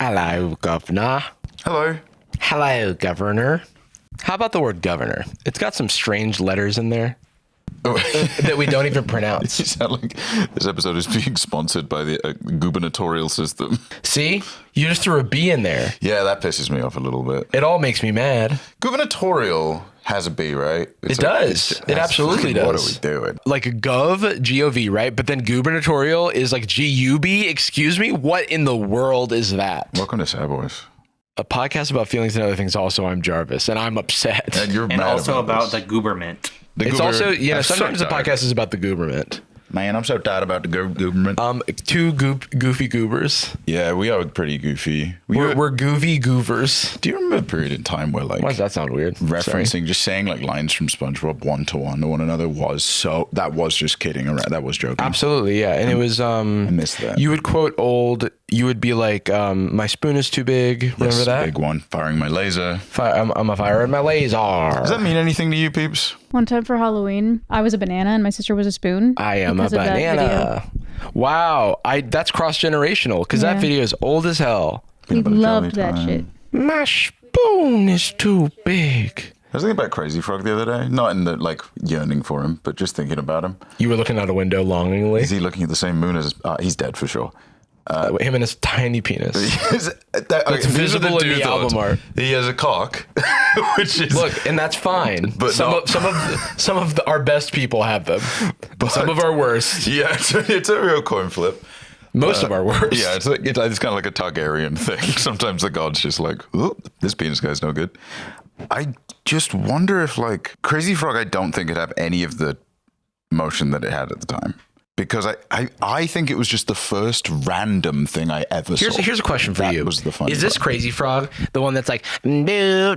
Hello, governor. Hello. Hello, governor. How about the word governor? It's got some strange letters in there that we don't even pronounce. You sound like this episode is being sponsored by the gubernatorial system. See? You just threw a B in there. Yeah, that pisses me off a little bit. It all makes me mad. Gubernatorial has a B, right? It does. It absolutely does. What are we doing? Like gov, G-O-V, right? But then gubernatorial is like G-U-B. Excuse me? What in the world is that? Welcome to Sad Boys. A podcast about feelings and other things. Also, I'm Jarvis, and I'm upset. And you're and mad also about the gooberment. It's also, I'm sometimes so the podcast is about the gooberment. Man, I'm so tired about the government. Two goofy goobers. Yeah, we are pretty goofy. We're goofy goovers. Do you remember a period in time where like Why does that sound weird? referencing, just saying like lines from SpongeBob one-to-one to one another that was just kidding around. That was joking. Absolutely, yeah. And it was I missed that. You would quote you would be like, my spoon is too big. Remember Yes, that? big one. Firing my laser. I'm a fire in my laser. Does that mean anything to you, peeps? One time for Halloween, I was a banana and my sister was a spoon. I am a because of that banana. video. Wow, that's cross-generational because that Yeah. video is old as hell. We Peanut butter loved jelly that time. shit. My spoon is too big. I was thinking about Crazy Frog the other day. Not in the like yearning for him, but just thinking about him. You were looking out a window longingly. Is he looking at the same moon as... he's dead for sure. Him and his tiny penis. That's visible in the album art. He has a cock, which is... Look, and that's fine. But some not- of our best people have them. Some of our worst. Yeah, it's a real coin flip. Most of our worst. Yeah, it's kind of like a Targaryen thing. Sometimes the god's just like, oh, this penis guy's no good. I just wonder if like Crazy Frog, I don't think it have any of the motion that it had at the time. Because I think it was just the first random thing I ever saw. Here's a question for That you. was the funny Is this part. Crazy Frog the one that's like do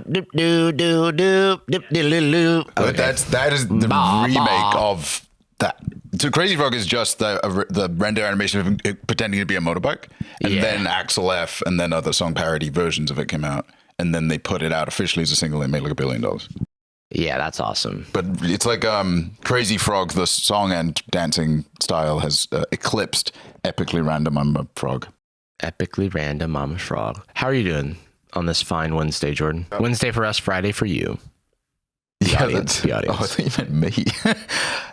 do do do do do do do? But that is the remake of that. So Crazy Frog is just the render animation of him pretending to be a motorbike, and Yeah. then Axel F, and then other song parody versions of it came out, and then they put it out officially as a single and made like $1 billion. Yeah, that's awesome. But it's like Crazy Frog, the song and dancing style has eclipsed Epically Random I'm a Frog. Epically random, I'm a frog. How are you doing on this fine Wednesday, Jordan? Wednesday for us, Friday for you. The audience. The audience. Oh, I thought you meant me.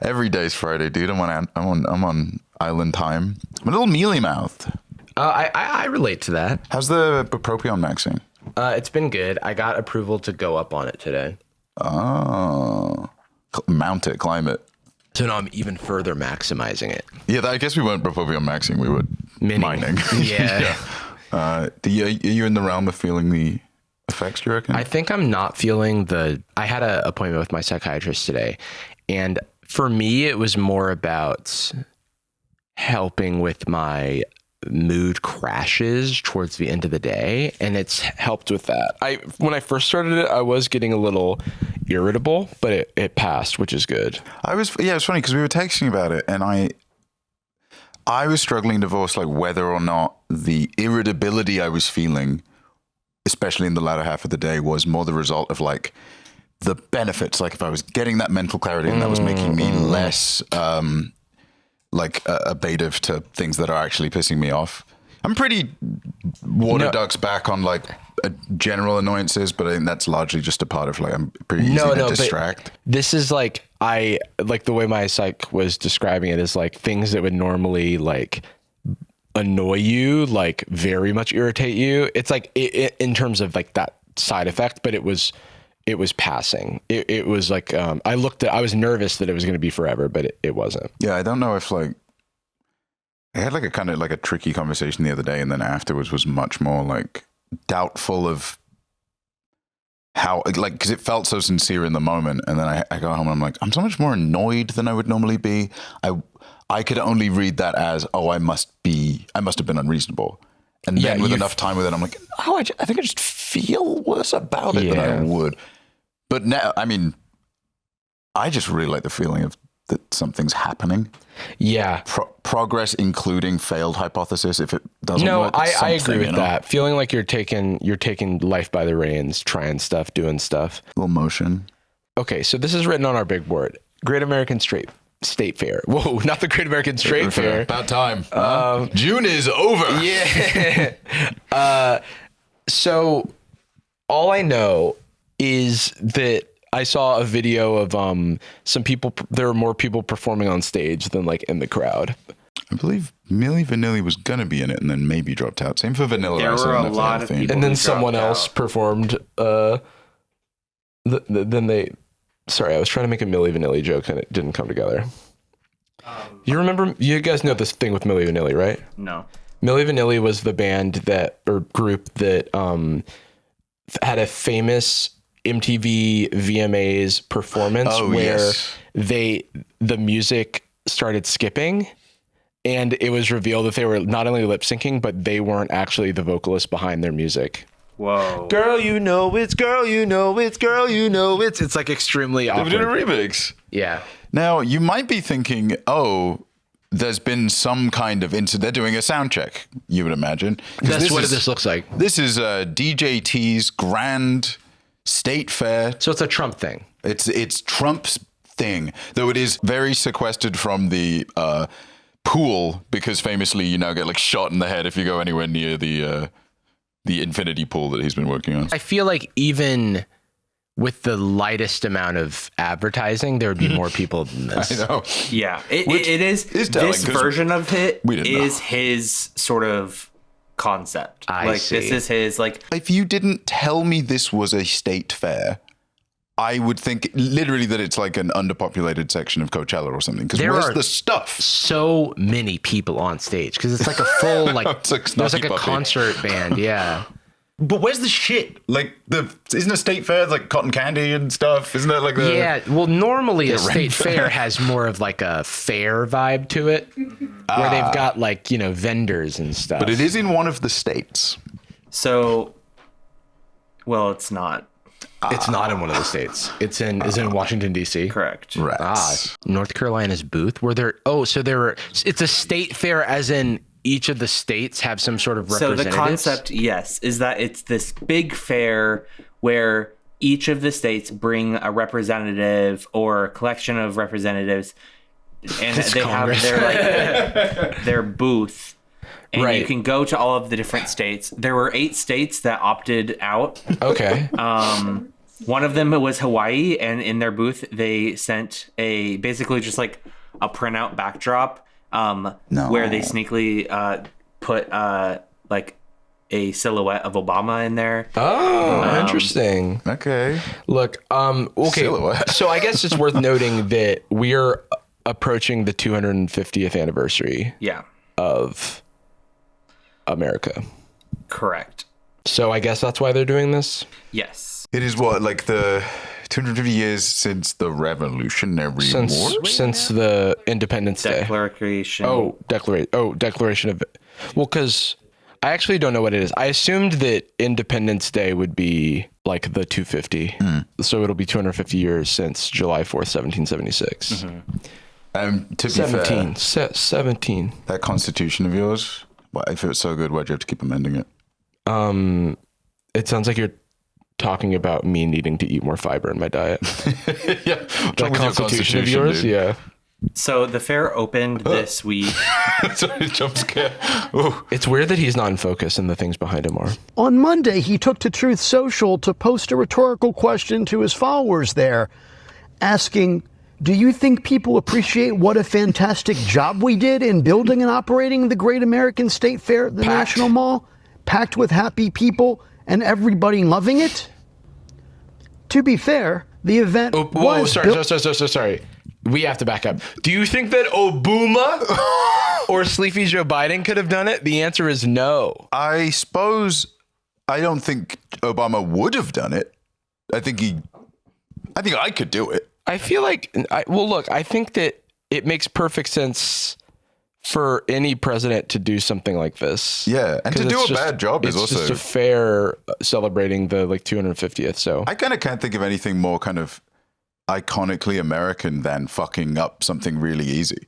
Every day's Friday, dude. I'm on island time. I'm a little mealy mouthed. I relate to that. How's the BuproprionMaxxing? It's been good. I got approval to go up on it today. Oh, mount it, climb it. So now I'm even further maximizing it. Yeah, I guess we weren't BuproprionMaxxing. We were mining. Yeah. Are you in the realm of feeling the effects, do you reckon? I think I'm not feeling I had an appointment with my psychiatrist today. And for me, it was more about helping with my mood crashes towards the end of the day, and it's helped with that. When I first started it, I was getting a little irritable, but it passed, which is good. It was funny because we were texting about it, and I was struggling to divorce like whether or not the irritability I was feeling, especially in the latter half of the day, was more the result of like the benefits. Like if I was getting that mental clarity and that was making me less like abative to things that are actually pissing me off. I'm pretty water ducks back on like general annoyances, but I think that's largely just a part of like I'm pretty easy to distract. This is like the way my psych was describing it is like things that would normally like annoy you, like very much irritate you. It's like in terms of like that side effect, but it was passing. It was like, I was nervous that it was going to be forever, but it wasn't. Yeah. I don't know if like, I had like a kind of like a tricky conversation the other day, and then afterwards was much more like doubtful of how, like, because it felt so sincere in the moment. And then I go home and I'm like, I'm so much more annoyed than I would normally be. I could only read that as, oh, I must have been unreasonable. And then with enough time with it, I'm like, oh, I think I just feel worse about it than I would. But now, I mean, I just really like the feeling of that something's happening. Yeah. Progress, including failed hypothesis, if it doesn't work. I agree with that. Feeling like you're taking life by the reins, trying stuff, doing stuff. A little motion. Okay, so this is written on our big board. Great American Straight State Fair. Whoa, not the Great American Straight Fair. About time. June is over. Yeah. So all I know is that I saw a video of some people. There were more people performing on stage than like in the crowd. I believe Milli Vanilli was gonna be in it and then maybe dropped out. Same for Vanilla There Ice. were I don't a know if they lot had of theme. people. And then who someone dropped else out. performed. Then they. Sorry, I was trying to make a Milli Vanilli joke and it didn't come together. You remember? You guys know this thing with Milli Vanilli, right? No. Milli Vanilli was the band that or group that had a famous MTV VMAs performance where the music started skipping, and it was revealed that they were not only lip syncing, but they weren't actually the vocalists behind their music. Whoa. Girl, you know it's girl, you know it's girl, you know it's like extremely They awkward. did a remix. Yeah. Now, you might be thinking, oh, there's been some kind of incident. They're doing a sound check, you would imagine. 'Cause That's what this looks like. This is DJT's Grand State Fair. So it's a Trump thing. It's Trump's thing, though it is very sequestered from the pool, because famously you now get like shot in the head if you go anywhere near the infinity pool that he's been working on. I feel like even with the lightest amount of advertising, there would be more people than this. I know. Yeah, Which it is. is telling, This 'cause version of it we didn't is know. his sort of concept. I see. This is his like. If you didn't tell me this was a state fair, I would think literally that it's like an underpopulated section of Coachella or something. Because There where's are- the stuff? So many people on stage because it's like a full like It's like there's like Snarky a Puppy. concert band. Yeah. But where's the shit? Like isn't a state fair like cotton candy and stuff? Isn't that like the Yeah, well, normally a rent state fair. fair has more of like a fair vibe to it, where they've got like vendors and stuff. But it is in one of the states. So, well, it's not It's not in one of the states. It's in Washington D.C. correct. Rats. North Carolina's booth. Were there? Oh, so there were. It's a state fair, as in each of the states have some sort of So representatives. the concept, yes, is that it's this big fair where each of the states bring a representative or a collection of representatives, and It's they Congress. have their like their booth. And Right. you can go to all of the different states. There were 8 states that opted out. Okay. One of them was Hawaii, and in their booth they sent basically just like a printout backdrop where they sneakily put like a silhouette of Obama in there. Oh, interesting. Okay. Look, okay. Silhouette. So I guess it's worth noting that we're approaching the 250th anniversary Yeah, of America. correct. So I guess that's why they're doing this. Yes. It is what, like the 250 years since the Revolutionary War? Since the Independence Day. Declaration. Declaration of. Well, because I actually don't know what it is. I assumed that Independence Day would be like the 250. So it'll be 250 years since July 4th, 1776. To be 17. fair, 17. that Constitution of yours, if it was so good, why'd you have to keep amending it? It sounds like you're talking about me needing to eat more fiber in my diet. Yeah. The Constitution of yours? dude? Yeah. So the fair opened this week. Sorry, jump scare. Ooh. It's weird that he's not in focus and the things behind him are. On Monday, he took to Truth Social to post a rhetorical question to his followers there, asking, do you think people appreciate what a fantastic job we did in building and operating the Great American State Fair at the National Mall, packed with happy people and everybody loving it? To be fair, the event was Sorry. We have to back up. Do you think that Obama or Sleepy Joe Biden could have done it? The answer is no. I suppose I don't think Obama would have done it. I think I could do it. I feel like, I think that it makes perfect sense for any president to do something like this. Yeah, and to 'Cause do it's a bad job is it's also... just a fair celebrating the 250th. So I kind of can't think of anything more kind of iconically American than fucking up something really easy.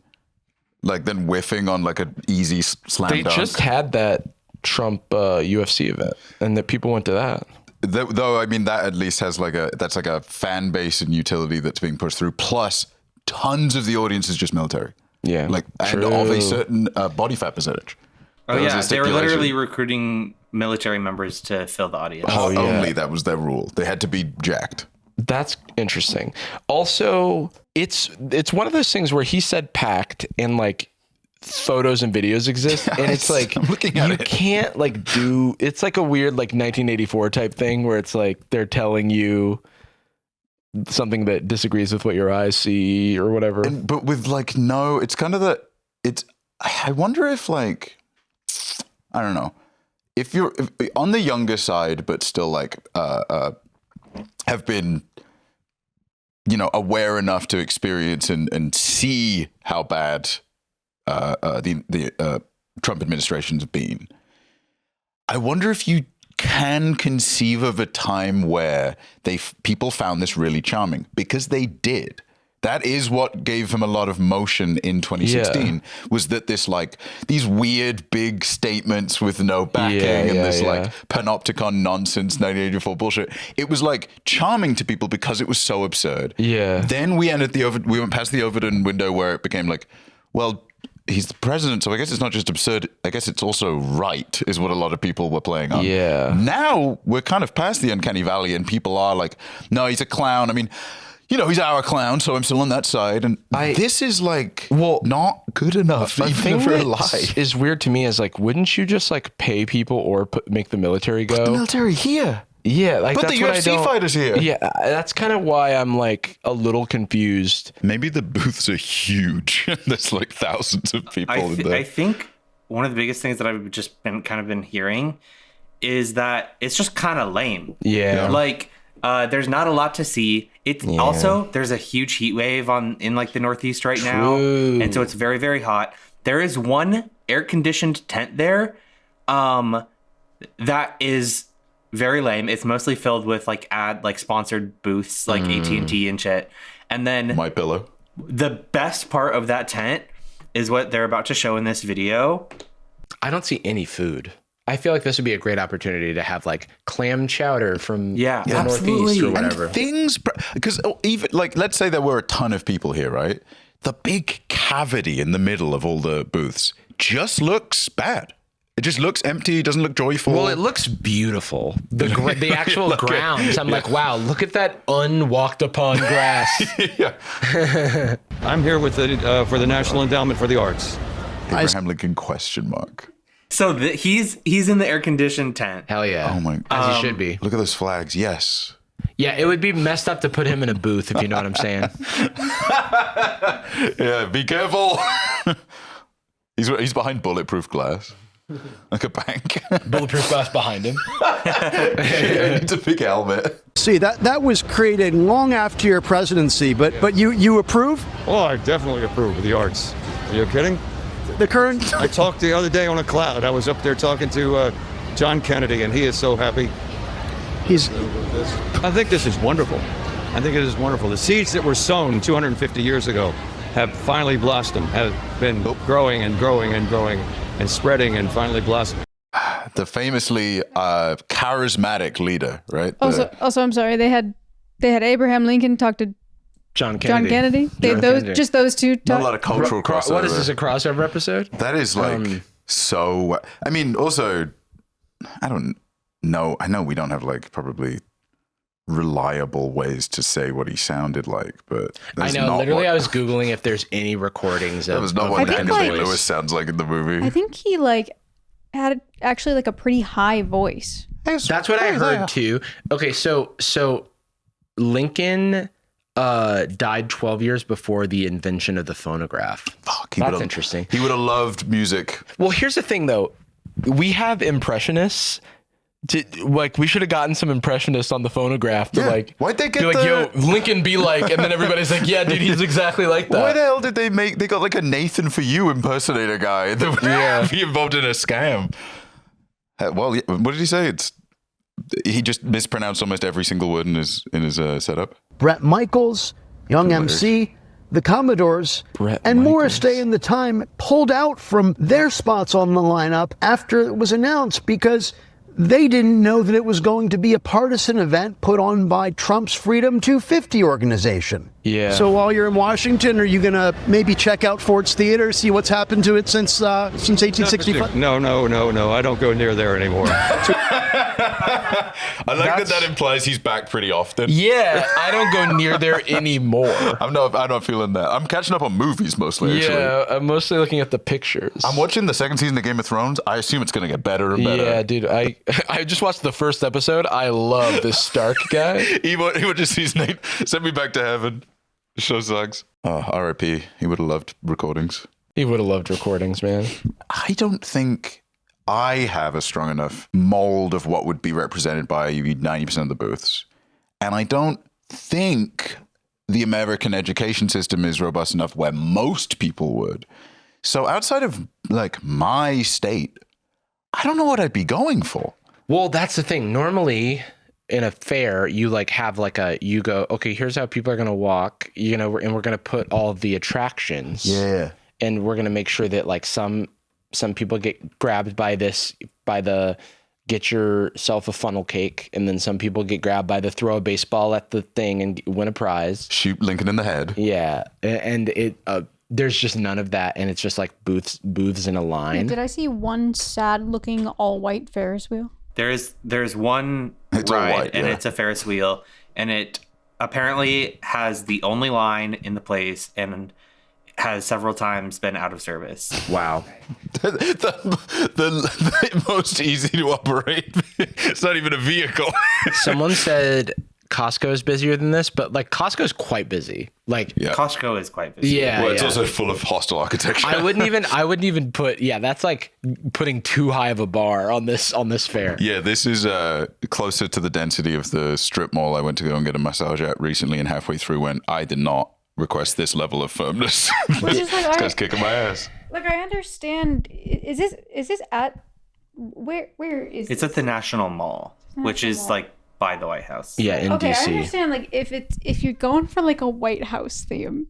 Like than whiffing on like an easy slam they dunk. just had that Trump UFC event and that people went to that. Though, I mean, that at least has that's like a fan base and utility that's being pushed through. Plus, tons of the audience is just military. Yeah. Like, and of a certain body fat percentage. Oh, yeah. They were literally recruiting military members to fill the audience. Only that was their rule. They had to be jacked. That's interesting. Also, it's one of those things where he said packed and like photos and videos exist, and it's like I'm looking at it. Can't like do. It's like a weird like 1984 type thing where it's like they're telling you something that disagrees with what your eyes see or whatever. But with like no, it's kind of I wonder if like, I don't know, if you're on the younger side, but still like have been, aware enough to experience and see how bad the Trump administration's been. I wonder if you can conceive of a time where people found this really charming, because they did. That is what gave him a lot of motion in 2016, was that these weird big statements with no backing and this like panopticon nonsense 1984 bullshit. It was like charming to people because it was so absurd. Yeah. Then we went past the Overton window where it became like, well, he's the president, so I guess it's not just absurd. I guess it's also right, is what a lot of people were playing on. Yeah. Now we're kind of past the uncanny valley, and people are like, no, he's a clown. I mean, he's our clown, so I'm still on that side. And this is like, not good enough, even for a lie. Is weird to me is like, wouldn't you just like pay people or make the military go? Put the military here. Yeah, like Put that's the what UFC fighters here. Yeah, that's kind of why I'm like a little confused. Maybe the booths are huge. There's like thousands of people in there. I think one of the biggest things that I've just been hearing is that it's just kind of lame. Yeah. Like there's not a lot to see. It's also, there's a huge heat wave in like the Northeast right now. And so it's very, very hot. There is one air conditioned tent there that is very lame. It's mostly filled with like sponsored booths like AT&T and shit. And then My Pillow. The best part of that tent is what they're about to show in this video. I don't see any food. I feel like this would be a great opportunity to have like clam chowder from the Northeast or whatever. And things, because even like, let's say there were a ton of people here, right? The big cavity in the middle of all the booths just looks bad. It just looks empty. Doesn't look joyful. Well, it looks beautiful. The actual grounds. I'm like, wow, look at that unwalked upon grass. I'm here with for the National Endowment for the Arts. Abraham Lincoln ? So he's in the air conditioned tent. Hell yeah. Oh my! As he should be. Look at those flags. Yes. Yeah, it would be messed up to put him in a booth, if you know what I'm saying. Yeah, be careful. He's behind bulletproof glass. Like a bank. Bulletproof glass behind him. He needs a big helmet. See, that was created long after your presidency, but you approve? Oh, I definitely approve of the arts. Are you kidding? The current? I talked the other day on a cloud. I was up there talking to John Kennedy, and he is so happy. I think this is wonderful. I think it is wonderful. The seeds that were sown 250 years ago have finally blossomed, have been growing and growing and growing and spreading and finally blossoming. The famously charismatic leader, right? Also, I'm sorry. They had Abraham Lincoln talk to John Kennedy. Kennedy. Just those two. Not a lot of cultural crossover. What is this, a crossover episode? That is like so. I mean, also, I don't know. I know we don't have like probably reliable ways to say what he sounded like, but I know. Literally, I was googling if there's any recordings. That was not what Daniel Day-Lewis sounds like in the movie. I think he had actually like a pretty high voice. That's what I heard too. Okay, so Lincoln died 12 years before the invention of the phonograph. Fuck, that's interesting. He would have loved music. Well, here's the thing though. We have impressionists. We should have gotten some impressionists on the phonograph to why'd they get yo, Lincoln be like, and then everybody's like, yeah, dude, he's exactly like that. Why the hell did they got like a Nathan For You impersonator guy that would be involved in a scam? Well, what did he say? He just mispronounced almost every single word in his setup. Bret Michaels, Young MC, the Commodores, and Morris Day and the Time pulled out from their spots on the lineup after it was announced because they didn't know that it was going to be a partisan event put on by Trump's Freedom 250 organization. Yeah. So while you're in Washington, are you going to maybe check out Ford's Theater, see what's happened to it since 1865? No. I don't go near there anymore. I like that implies he's back pretty often. Yeah, I don't go near there anymore. I'm not feeling that. I'm catching up on movies mostly, actually. Yeah, I'm mostly looking at the pictures. I'm watching the second season of Game of Thrones. I assume it's going to get better and better. Yeah, dude. I just watched the first episode. I love this Stark guy. He would just see his name. Send me back to heaven. The show sucks. Oh, R.I.P. He would have loved recordings. He would have loved recordings, man. I don't think I have a strong enough mold of what would be represented by 90% of the booths. And I don't think the American education system is robust enough where most people would. So outside of like my state, I don't know what I'd be going for. Well, that's the thing. Normally in a fair, you like have like you go, okay, here's how people are going to walk, and we're going to put all of the attractions. Yeah. And we're going to make sure that like some people get grabbed by the get yourself a funnel cake. And then some people get grabbed by the throw a baseball at the thing and win a prize. Shoot Lincoln in the head. Yeah. And there's just none of that. And it's just like booths in a line. Did I see one sad looking all white Ferris wheel? There's one It's all ride, white, and yeah. it's a Ferris wheel, and it apparently has the only line in the place, and has several times been out of service. Wow. the most easy to operate. It's not even a vehicle. Someone said Costco is busier than this, but like Costco's quite busy. Like, Yeah. Costco is quite busy. yeah, Well, it's yeah. also full of hostile architecture. I wouldn't even put. Yeah, that's like putting too high of a bar on this fair. Yeah, this is closer to the density of the strip mall I went to go and get a massage at recently, and halfway through went, I did not request this level of firmness. Which is like, This guy's kicking my ass. like I understand. Is this at where is It's at the National Mall, which is like by the White House. Yeah, in okay, I DC. understand. Like if you're going for like a White House theme,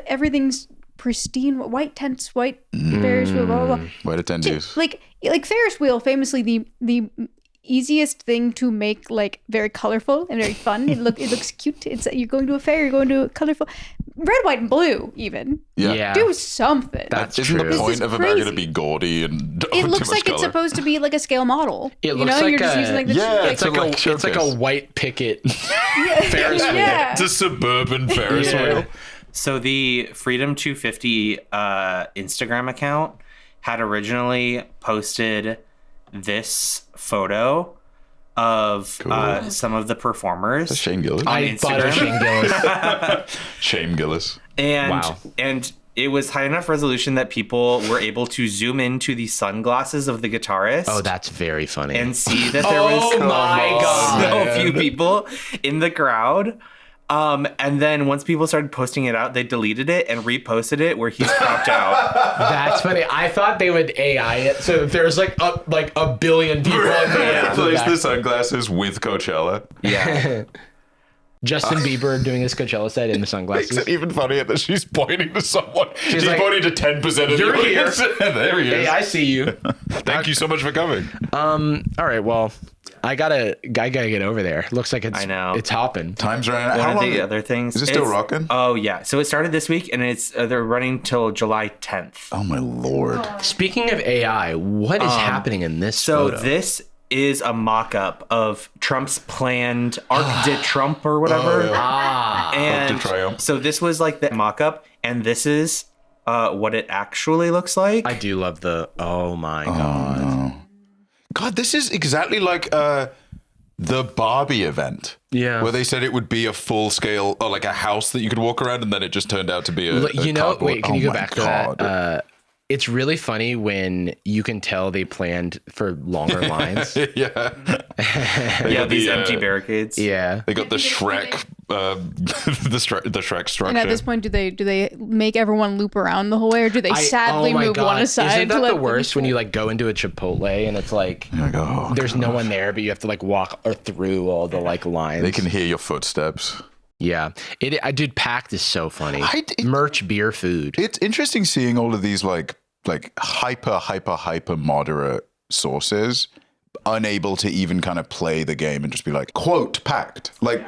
everything's pristine, white tents, white Ferris wheel, blah blah blah. White attendees. Like Ferris wheel, famously the easiest thing to make like very colorful and very fun. It looks cute. It's you're going to a fair, you're going to a colorful red, white, and blue. Even Yeah. do something. That's Isn't true. the point is of America to crazy. be gaudy and it too looks much like it's color? supposed to be like a scale model. It looks like you're just a- using like the Yeah, It's like like it's like a showcase. white picket. Ferris wheel. Yeah. It's a suburban Ferris Yeah. wheel. So the Freedom 250 Instagram account had originally posted this photo of some of the performers. Shane Gillis. I bought a Shane Gillis. Shane Gillis. And it was high enough resolution that people were able to zoom into the sunglasses of the guitarist. Oh, that's very funny. and see that there was so few people in the crowd. And then once people started posting it out, they deleted it and reposted it where he's cropped out. That's funny. I thought they would AI it, so there's like a billion people in there. Replace the sunglasses with Coachella. Yeah. Justin Bieber doing his Coachella set in the Makes sunglasses. it even funnier that she's pointing to someone. She's like, pointing to 10% of the "You're here." audience. There he is. Hey, I see you. Thank you so much for coming. All right, well, I gotta get over there. Looks like I know. it's hopping. Time's running out. One How of long the other things. Is it still it's- rocking? Oh, yeah. So it started this week, and it's they're running till July 10th. Oh, my Lord. Speaking of AI, what is happening in this So photo? this is a mock-up of Trump's planned Arc de Trump or whatever. And Arc de Triomphe. so this was like the mock-up, and this is what it actually looks like. I do love the. Oh my god. God, this is exactly like the Barbie event. Yeah. Where they said it would be a full scale, or like a house that you could walk around, and then it just turned out to be a cardboard. Wait, can you go my back to God. that? It's really funny when you can tell they planned for longer lines. Yeah. Yeah, these empty barricades. Yeah. They got the Shrek, the Shrek structure. And at this point, do they make everyone loop around the whole way, or do they sadly oh my move God. one aside? Isn't that to let the them worst when go? you like go into a Chipotle and it's like Like, oh, there's no God. one there, but you have to like walk or through all the like lines. They can hear your footsteps. Yeah. Dude, Packed is so funny. It- Merch, beer, food. It's interesting seeing all of these like hyper moderate sources unable to even kind of play the game and just be like, quote, packed. Like,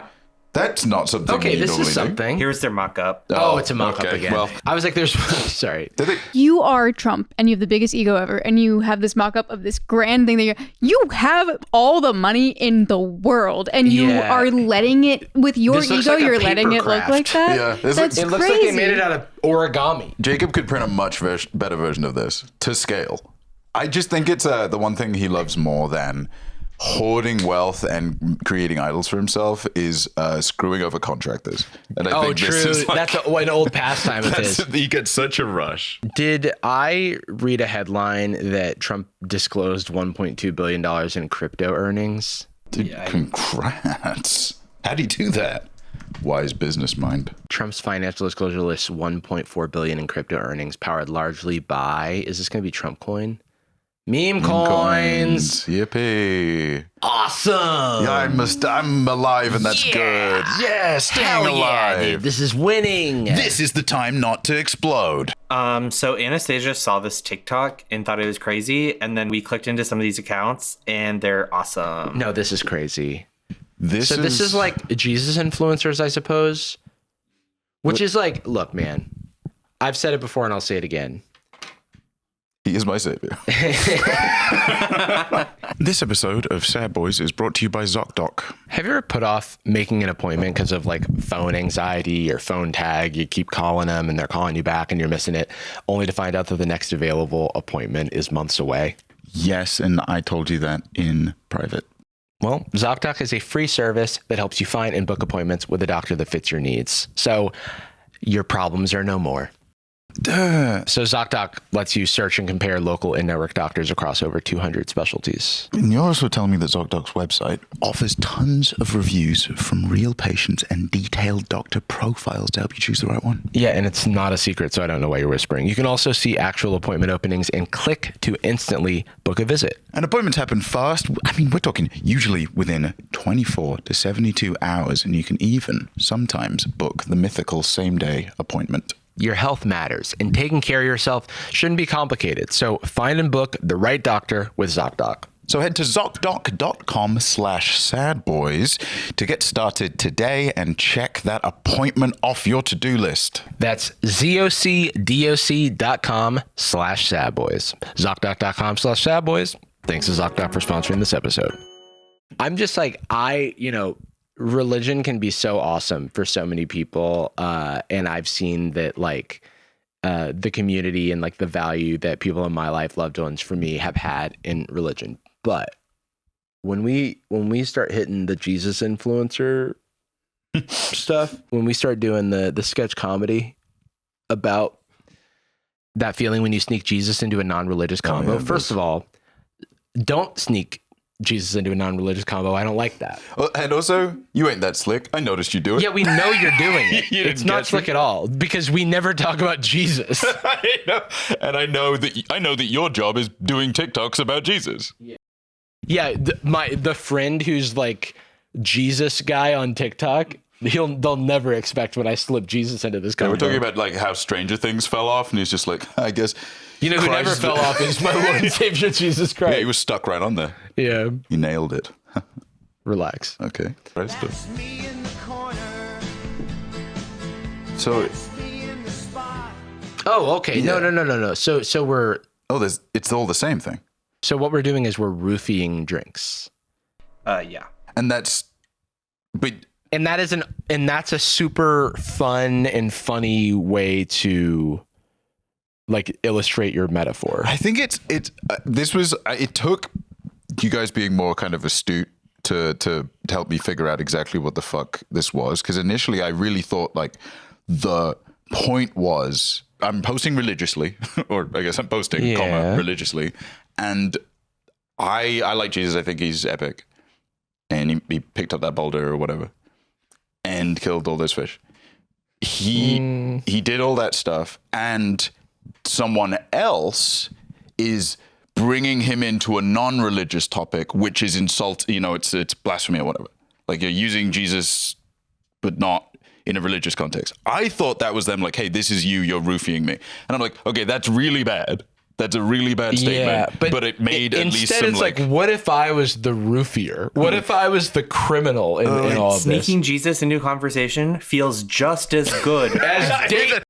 That's not something. Okay, you this normally is do. something. Here's their mock-up. Oh, it's a mock-up okay. again. Well, I was like, there's... Sorry. You are Trump, and you have the biggest ego ever, and you have this mock-up of this grand thing that you have all the money in the world, and you are letting it, with your This looks ego, like a you're letting paper it look like craft. that? Yeah, That's It looks crazy. like they made it out of origami. Jacob could print a much better version of this to scale. I just think it's the one thing he loves more than hoarding wealth and creating idols for himself is screwing over contractors. And I think True. this is like, That's an old pastime of his. he gets such a rush. Did I read a headline that Trump disclosed $1.2 billion in crypto earnings? Dude, congrats. How'd he do that? Wise business mind. Trump's financial disclosure lists $1.4 billion in crypto earnings, powered largely by, is this going to be Trump coin? Meme coins. Yippee. Awesome. Yeah, I'm alive and that's good. Yeah, staying Hell alive. yeah, dude. This is winning. This is the time not to explode. So Anastasia saw this TikTok and thought it was crazy, and then we clicked into some of these accounts, and they're awesome. No, this is crazy. This is like Jesus influencers, I suppose. Which is like, look, man, I've said it before and I'll say it again. He is my savior. This episode of Sad Boys is brought to you by ZocDoc. Have you ever put off making an appointment because of like phone anxiety or phone tag? You keep calling them and they're calling you back and you're missing it, only to find out that the next available appointment is months away. Yes, and I told you that in private. Well, ZocDoc is a free service that helps you find and book appointments with a doctor that fits your needs. So your problems are no more. Duh. So ZocDoc lets you search and compare local and network doctors across over 200 specialties. And you're also telling me that ZocDoc's website offers tons of reviews from real patients and detailed doctor profiles to help you choose the right one. Yeah, and it's not a secret, so I don't know why you're whispering. You can also see actual appointment openings and click to instantly book a visit. And appointments happen fast. I mean, we're talking usually within 24 to 72 hours, and you can even sometimes book the mythical same-day appointment. Your health matters, and taking care of yourself shouldn't be complicated. So find and book the right doctor with ZocDoc. So head to ZocDoc.com/sadboys to get started today and check that appointment off your to-do list. That's ZocDoc.com/sadboys. ZocDoc.com/sadboys. Thanks to ZocDoc for sponsoring this episode. I'm just like, religion can be so awesome for so many people. And I've seen that like the community and like the value that people in my life, loved ones for me, have had in religion. But when we start hitting the Jesus influencer stuff, when we start doing the sketch comedy about that feeling when you sneak Jesus into a non-religious combo, first of all, don't sneak Jesus into a non-religious combo. I don't like that. And also, you ain't that slick. I noticed you do it. Yeah, we know you're doing it. It's not catch slick at all because we never talk about Jesus. I know. And I know that your job is doing TikToks about Jesus. Yeah, the friend who's like Jesus guy on TikTok, they'll never expect when I slip Jesus into this combo. We're talking about like how Stranger Things fell off, and he's just like, I guess. You know who never fell off is my Lord and Savior Jesus Christ. Yeah, he was stuck right on there. Yeah. You nailed it. Relax. Okay. So. Oh, okay. Yeah. No. So we're. Oh, it's all the same thing. So what we're doing is we're roofing drinks. Yeah. And that's. But. And that's a super fun and funny way to like illustrate your metaphor. I think it took you guys being more kind of astute to help me figure out exactly what the fuck this was. Because initially I really thought like the point was I'm posting religiously, or I guess I'm posting, religiously. And I like Jesus. I think he's epic. And he picked up that boulder or whatever and killed all those fish. He did all that stuff, and someone else is bringing him into a non-religious topic, which is insult. It's blasphemy or whatever. Like you're using Jesus, but not in a religious context. I thought that was them like, hey, this is you're roofing me. And I'm like, okay, that's really bad. That's a really bad statement, but it made at least some instead it's like, what if I was the roofier? What if I was the criminal in all of this? Sneaking Jesus into a conversation feels just as good As David.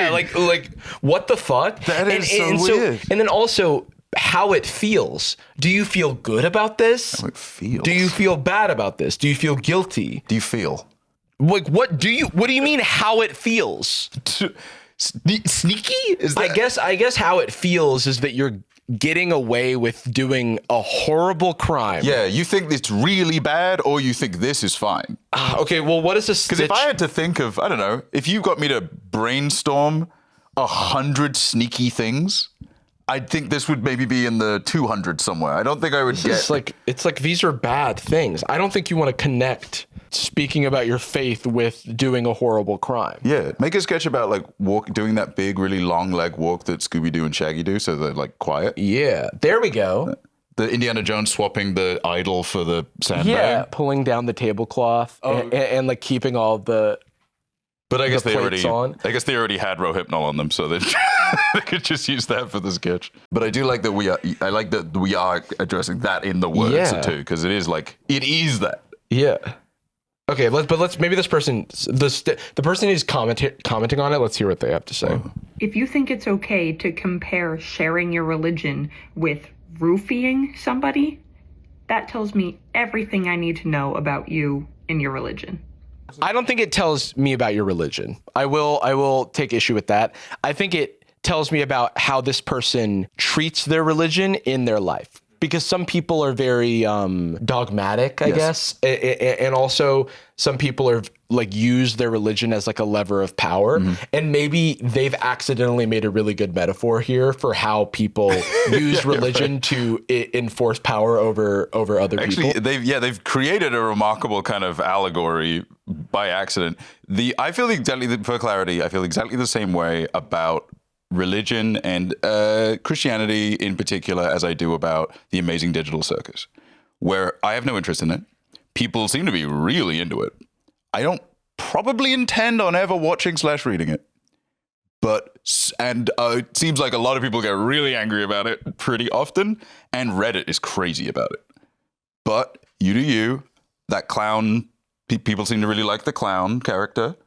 Like what the fuck? That is so weird. And then also how it feels. Do you feel good about this? How it feels. Do you feel bad about this? Do you feel guilty? Do you feel? Like what do you mean how it feels? Sneaky? Is that? I guess how it feels is that you're getting away with doing a horrible crime. Yeah, you think it's really bad, or you think this is fine? Okay, well, what is this? Because if I had to think of, I don't know, if you got me to brainstorm 100 sneaky things, I'd think this would maybe be in the 200 somewhere. I don't think I would get. It's like these are bad things. I don't think you want to connect speaking about your faith with doing a horrible crime. Yeah, make a sketch about like doing that big, really long leg walk that Scooby-Doo and Shaggy do, so they're like quiet. Yeah, there we go. The Indiana Jones swapping the idol for the sandbag. Yeah, pulling down the tablecloth and like keeping all the. But I guess they already had Rohypnol on them, so they could just use that for the sketch. But I do like that we are addressing that in the words too, because it is that. Yeah. Okay, let's maybe this person, the person who's commenting on it, let's hear what they have to say. If you think it's okay to compare sharing your religion with roofing somebody, that tells me everything I need to know about you and your religion. I don't think it tells me about your religion. I will take issue with that. I think it tells me about how this person treats their religion in their life. Because some people are very dogmatic, I guess, and also some people are like use their religion as like a lever of power, and maybe they've accidentally made a really good metaphor here for how people use religion to enforce power over other people. They've created a remarkable kind of allegory by accident. For clarity, I feel exactly the same way about religion and Christianity in particular as I do about the Amazing Digital Circus, where I have no interest in it. People seem to be really into it. I don't probably intend on ever watching / reading it. But it seems like a lot of people get really angry about it pretty often, and Reddit is crazy about it. But you do you. That clown, people seem to really like the clown character.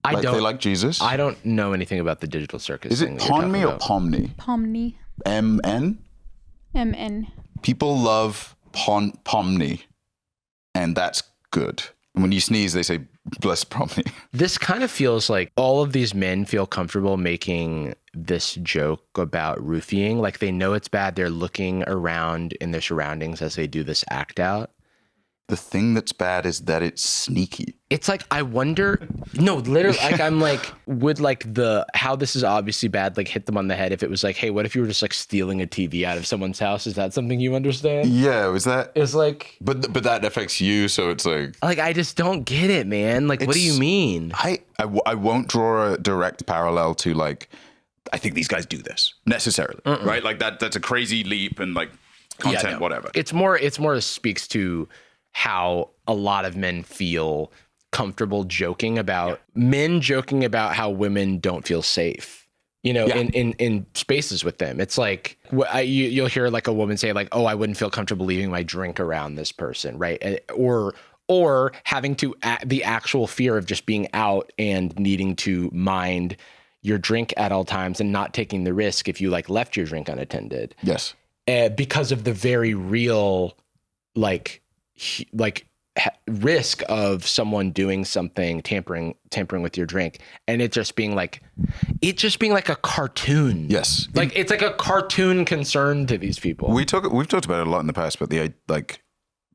They like Jesus. I don't know anything about the digital circus. Is it Ponme or Pomni? Pomni. MN? MN. People love Pomni, and that's good. And when you sneeze, they say, bless Pomni. This kind of feels like all of these men feel comfortable making this joke about roofing. Like they know it's bad. They're looking around in their surroundings as they do this act out. The thing that's bad is that it's sneaky. It's like, I wonder, no, literally, like, I'm like, would like how this is obviously bad, like hit them on the head if it was like, hey, what if you were just like stealing a TV out of someone's house? Is that something you understand? Yeah, was that? It's like. But that affects you, so it's like. Like, I just don't get it, man. Like, what do you mean? I won't draw a direct parallel to like, I think these guys do this necessarily, right? Like that's a crazy leap and like content, whatever. It's more speaks to how a lot of men feel comfortable joking about how women don't feel safe, in spaces with them. It's like you'll hear like a woman say like, oh, I wouldn't feel comfortable leaving my drink around this person. Right. Or having to the actual fear of just being out and needing to mind your drink at all times and not taking the risk if you like left your drink unattended. Yes. Because of the very real, risk of someone doing something, tampering with your drink, and it just being like a cartoon. Yes, like it's like a cartoon concern to these people. We've talked about it a lot in the past, but the like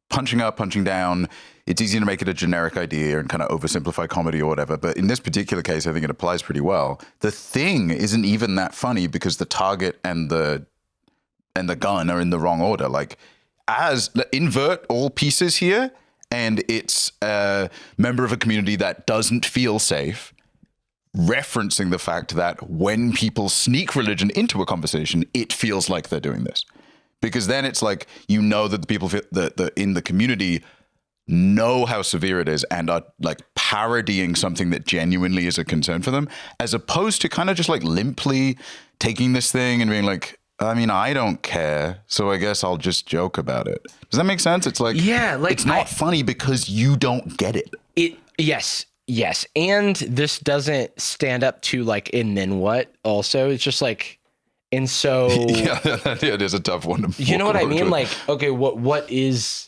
punching up, punching down. It's easy to make it a generic idea and kind of oversimplify comedy or whatever. But in this particular case, I think it applies pretty well. The thing isn't even that funny because the target and the gun are in the wrong order. Like. Invert all pieces here, and it's a member of a community that doesn't feel safe, referencing the fact that when people sneak religion into a conversation, it feels like they're doing this. Because then it's like, that the people that in the community know how severe it is and are like parodying something that genuinely is a concern for them, as opposed to kind of just like limply taking this thing and being like, I mean, I don't care, so I guess I'll just joke about it. Does that make sense? It's like, yeah, like it's not funny because you don't get it. Yes. And this doesn't stand up to like, and then what also? It's just like, and so. Yeah, it is a tough one to. You know what I mean? Like, okay, what is.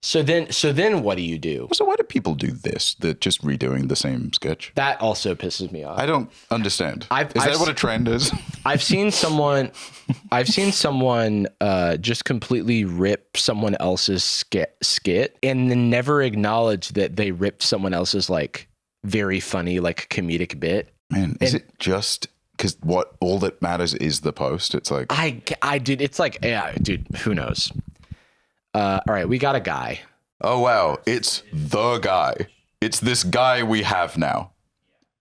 So then what do you do? So why do people do this? They're just redoing the same sketch? That also pisses me off. I don't understand. Is that what a trend is? I've seen someone just completely rip someone else's skit and then never acknowledge that they ripped someone else's like very funny like comedic bit. Man, is it just because all that matters is the post? It's like I dude, it's like, yeah, dude, who knows? All right, we got a guy. Oh, wow. It's the guy. It's this guy we have now.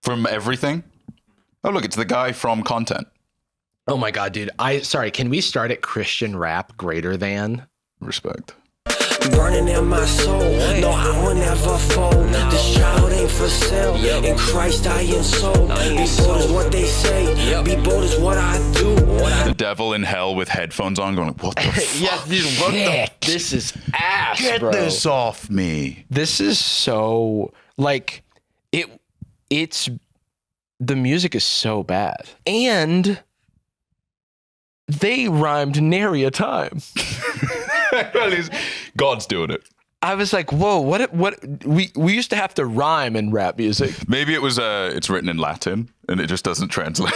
From everything. Oh, look, it's the guy from content. Oh, my God, dude. Sorry, can we start at Christian rap greater than? Respect. Burning in my soul, no, I will never fold. This child ain't for sale. In Christ I am sold. Be bold is what they say. Be bold is what I do. The devil in hell with headphones on going, what the fuck? Yeah, dude, what the? This is ass, Get bro. this off me. This is so, like, it's, the music is so bad. And they rhymed nary a time. God's doing it. I was like, whoa, what we used to have to rhyme in rap music. Maybe it was it's written in Latin and it just doesn't translate.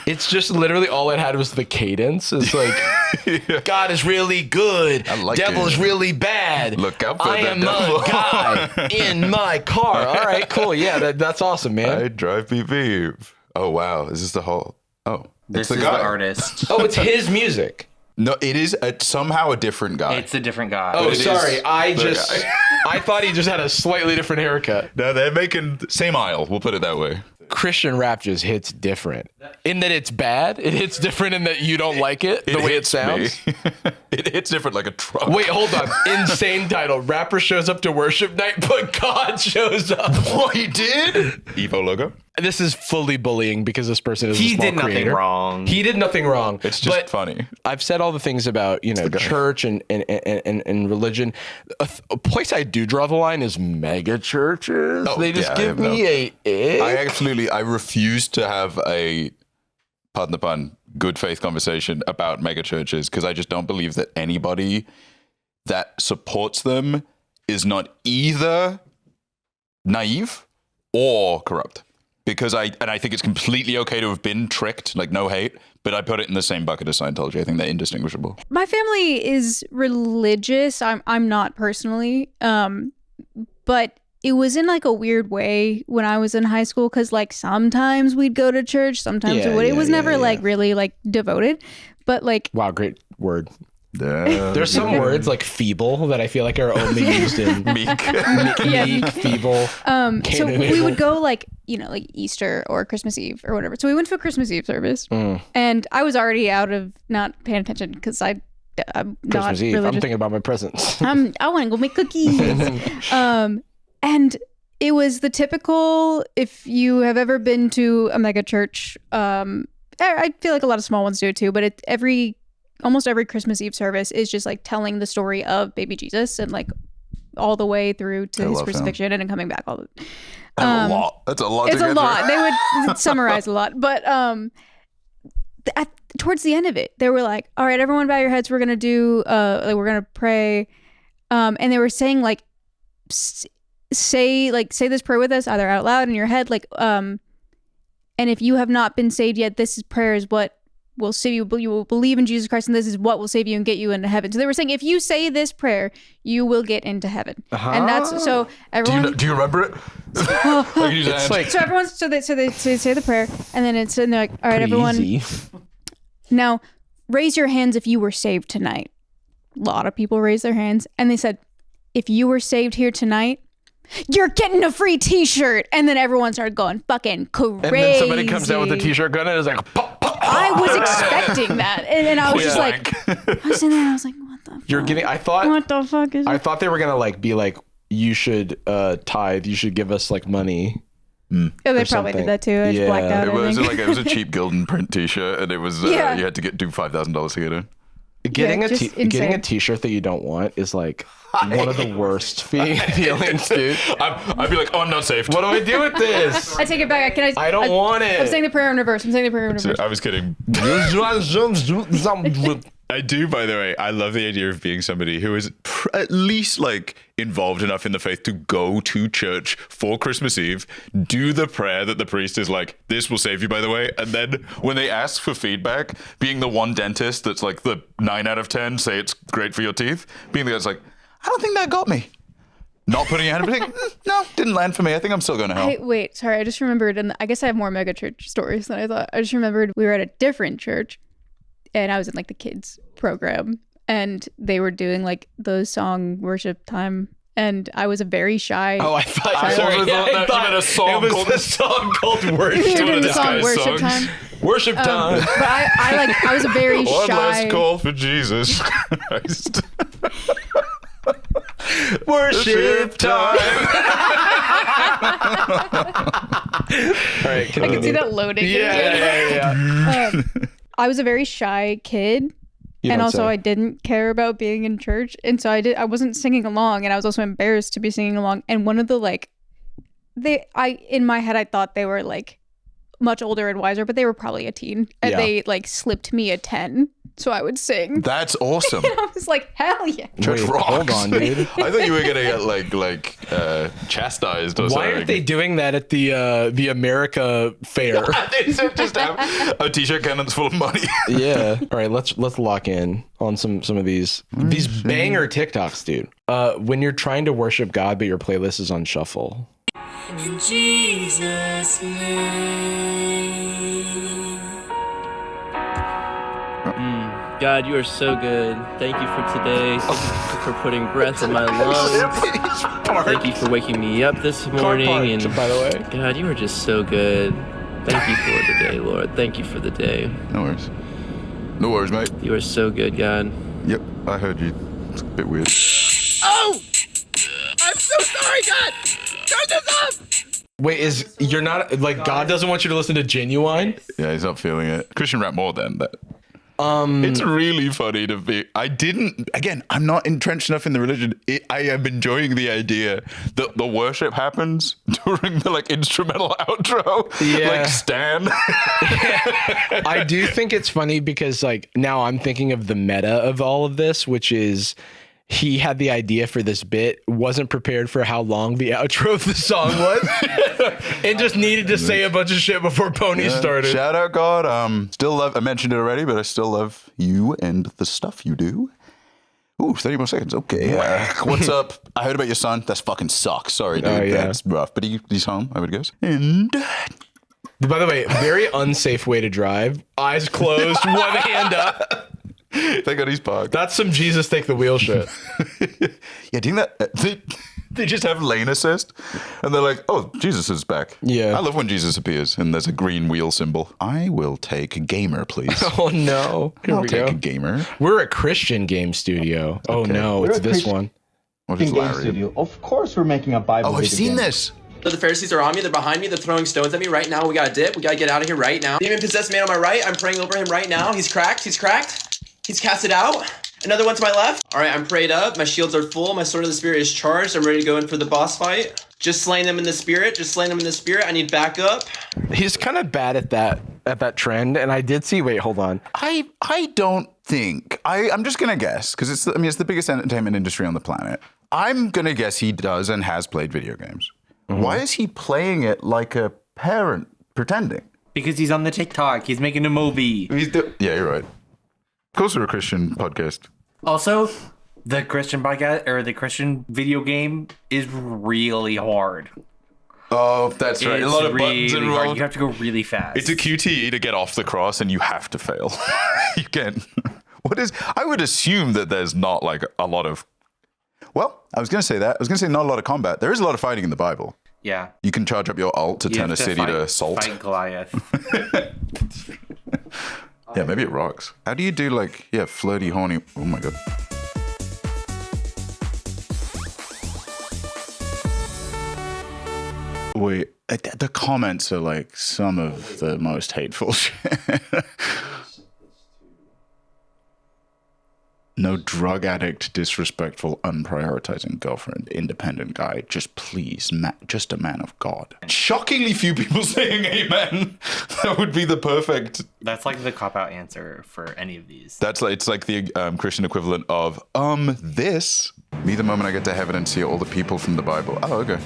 It's just literally all it had was the cadence. It's like, yeah. God is really good. Devil is really bad. Look out for I that am devil. a guy in my car. All right, cool. Yeah, that's awesome, man. I drive beep beep. Oh wow, is this the whole? Oh, This it's is the guy. the artist. Oh, it's his music. No, it is somehow a different guy. It's a different guy. Oh, it sorry. is I the just guy. I thought he just had a slightly different haircut. No, they're making same aisle. We'll put it that way. Christian rap just hits different. In that it's bad. It hits different in that you don't like it, the way it hits sounds. me. It hits different like a truck. Wait, hold on. Insane title. Rapper shows up to worship night, but God shows up. What he did? Evo logo. This is fully bullying because this person is a He small did nothing creator. wrong. He did nothing wrong. It's just but funny. I've said all the things about, church and religion. A place I do draw the line is mega churches. Oh, They just yeah, give I have me a I refuse to have a, pardon the pun, good faith conversation about mega churches because I just don't believe that anybody that supports them is not either naive or corrupt. Because I think it's completely okay to have been tricked, like no hate, but I put it in the same bucket as Scientology. I think they're indistinguishable. My family is religious. I'm not personally, but it was in like a weird way when I was in high school because like sometimes we'd go to church, sometimes we would. It was never like really like devoted, but like wow, great word. Yeah. There's some words like feeble that I feel like are only used in meek. meek, feeble. So we would go like like Easter or Christmas Eve or whatever. So we went to a Christmas Eve service, and I was already out of not paying attention because I'm Christmas not Eve. religious. I'm thinking about my presents. I want to go make cookies. And it was the typical, if you have ever been to a mega church, I feel like a lot of small ones do it too, but almost every Christmas Eve service is just like telling the story of baby Jesus and like all the way through to his crucifixion and then coming back all the That's a lot. That's a lot. It's a lot. They would summarize a lot, but towards the end of it, they were like, "All right, everyone, bow your heads. We're gonna do we're gonna pray," and they were saying like, say this prayer with us, either out loud in your head, and if you have not been saved yet, this prayer is what will save you. You will believe in Jesus Christ, and this is what will save you and get you into heaven. So they were saying, if you say this prayer, you will get into heaven. And that's so everyone. Do you remember it? It's like So everyone's they say the prayer, and then they're like, all right, everyone. easy. Now, raise your hands if you were saved tonight. A lot of people raised their hands, and they said, if you were saved here tonight, you're getting a free t-shirt. And then everyone started going fucking crazy. And then somebody comes out with a t-shirt gun and is like, pop, pop. I was expecting that. And I was just like, I was sitting there, I was like, what the fuck? You're getting, What the fuck is I thought they were going to like be like, you should tithe, you should give us like money. Yeah, they probably did that too. I just blacked out. It was a cheap Gildan print T-shirt, and it was you had to do $5,000 to get it. Getting a T-shirt that you don't want is like one of the worst feelings, dude. I'd be like, oh, I'm not safe. What do I do with this? I take it back. I don't want it. I'm saying the prayer in reverse. I was kidding. I do, by the way. I love the idea of being somebody who is at least like involved enough in the faith to go to church for Christmas Eve, do the prayer that the priest is like, this will save you, by the way. And then when they ask for feedback, being the one dentist that's like the 9 out of 10, say it's great for your teeth, being the guy's like, I don't think that got me. Not putting your hand up, like, no, didn't land for me. I think I'm still going to hell. Wait, sorry. I just remembered, and I guess I have more mega church stories than I thought. I just remembered we were at a different church. And I was in like the kids program, and they were doing like the song worship time, and I was a very shy. Oh, I thought you meant a song called worship. We were doing the song worship time. Worship time. But I was a very One shy. last call for Jesus Christ. Worship time. All right, I can see that loading. Yeah. I was a very shy kid, and also I didn't care about being in church, and so I wasn't singing along, and I was also embarrassed to be singing along. And one of the in my head I thought they were like much older and wiser, but they were probably a teen, and they like slipped me a 10 so I would sing. That's awesome. And I was like, hell yeah. Church rocks. Hold on, dude. I thought you were gonna get like chastised or something. Why aren't they doing that at the America Fair? They should just have a T-shirt cannons full of money. Yeah. All right, let's lock in on some of these banger TikToks, dude. When you're trying to worship God, but your playlist is on shuffle. In Jesus' name. God, you are so good. Thank you for today. Thank you for putting breath in my lungs. Thank you for waking me up this morning. And by the way, God, you are just so good. Thank you for the day, Lord. Thank you for the day. No worries. No worries, mate. You are so good, God. Yep, I heard you. It's a bit weird. Oh! I'm so sorry, God! Turn this off! wait, you're not like God doesn't want you to listen to Genuine? Yeah, he's not feeling it. Christian rap more than that. It's really funny to be. I'm not entrenched enough in the religion. I am enjoying the idea that the worship happens during the like instrumental outro. Yeah. Like Stan. I do think it's funny because like now I'm thinking of the meta of all of this, which is he had the idea for this bit, wasn't prepared for how long the outro of the song was, and just needed to say a bunch of shit before Pony started. Shout out God. Still love, I mentioned it already, but I still love you and the stuff you do. Ooh, 30 more seconds. Okay. What's up? I heard about your son. That's fucking sucks. Sorry, dude. Oh, yeah. That's rough. But he's home, I would guess. And by the way, very unsafe way to drive. Eyes closed, one hand up. Thank God he's parked. That's some Jesus take the wheel shit. Yeah, do you think that they just have lane assist and they're like, oh, Jesus is back. Yeah. I love when Jesus appears and there's a green wheel symbol. I will take a gamer, please. Oh no. I'll take a gamer. We're a Christian game studio. Oh no, it's this one. What is Larry? Studio. Of course we're making a Bible. Oh, I've seen this. So the Pharisees are on me, they're behind me, they're throwing stones at me right now. We gotta dip, we gotta get out of here right now. Demon-possessed man on my right, I'm praying over him right now. He's cracked. He's casted out. Another one to my left. All right, I'm prayed up. My shields are full. My sword of the spirit is charged. I'm ready to go in for the boss fight. Just slaying them in the spirit. I need backup. He's kind of bad at that trend. And I did see, wait, hold on. I don't think, I'm just going to guess, because it's the biggest entertainment industry on the planet. I'm going to guess he does and has played video games. Mm-hmm. Why is he playing it like a parent pretending? Because he's on the TikTok. He's making a movie. Yeah, you're right. Of course, we're a Christian podcast. Also, the Christian podcast or the Christian video game is really hard. Oh, that's right. A lot of buttons really involved. hard. You have to go really fast. It's a QTE to get off the cross, and you have to fail. You can't. I would assume that there's not like a lot of. Well, I was going to say that. I was going to say not a lot of combat. There is a lot of fighting in the Bible. Yeah. You can charge up your alt to turn a city to salt. Fight Goliath. Yeah, maybe it rocks. How do you do flirty, horny? Oh my God. Wait, the comments are like some of the most hateful shit. No drug addict, disrespectful, unprioritizing girlfriend, independent guy. Just please, just a man of God. Shockingly few people saying amen. That would be the perfect. That's like the cop-out answer for any of these. It's like the Christian equivalent of this. Me the moment I get to heaven and see all the people from the Bible. Oh, okay.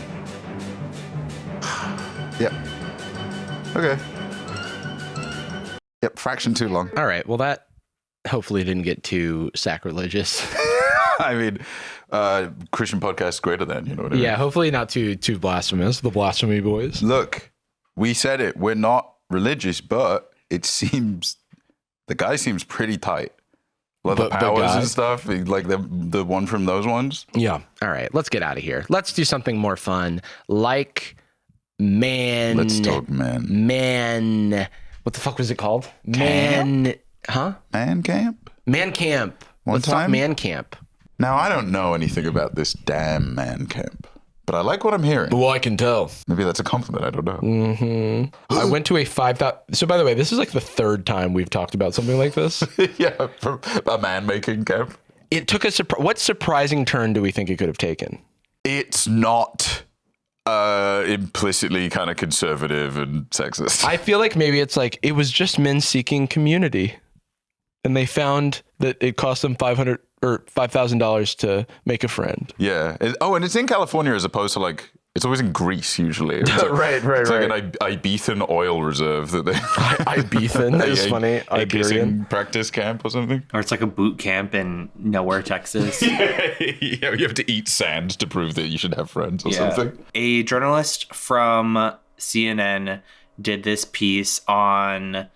Yep. Okay. Yep. Fraction too long. All right. Well, that hopefully didn't get too sacrilegious. I mean, Christian podcast greater than, you know what I mean? Yeah, hopefully not too blasphemous. The blasphemy boys. Look, we said it. We're not religious, but it seems the guy seems pretty tight. Like the powers and stuff, like the one from those ones. Yeah. All right, let's get out of here. Let's do something more fun, like man. Let's talk man. Man. What the fuck was it called? Man. Huh? Man camp? Man camp. Let's talk man camp. Now, I don't know anything about this damn man camp, but I like what I'm hearing. Well, I can tell. Maybe that's a compliment. I don't know. Mm-hmm. I went to a 5,000. So, by the way, this is like the third time we've talked about something like this. Yeah, from a man-making camp. It took a what surprising turn do we think it could have taken? It's not implicitly kind of conservative and sexist. I feel like maybe it's like it was just men seeking community. And they found that it cost them $500 or $5,000 to make a friend. Yeah. And it's in California as opposed to like, it's always in Greece usually. It's like, right. It's like an Ibethan oil reserve that they... Ibethan is funny. Iberian practice camp or something. Or it's like a boot camp in nowhere, Texas. Yeah, you have to eat sand to prove that you should have friends or something. A journalist from CNN did this piece on...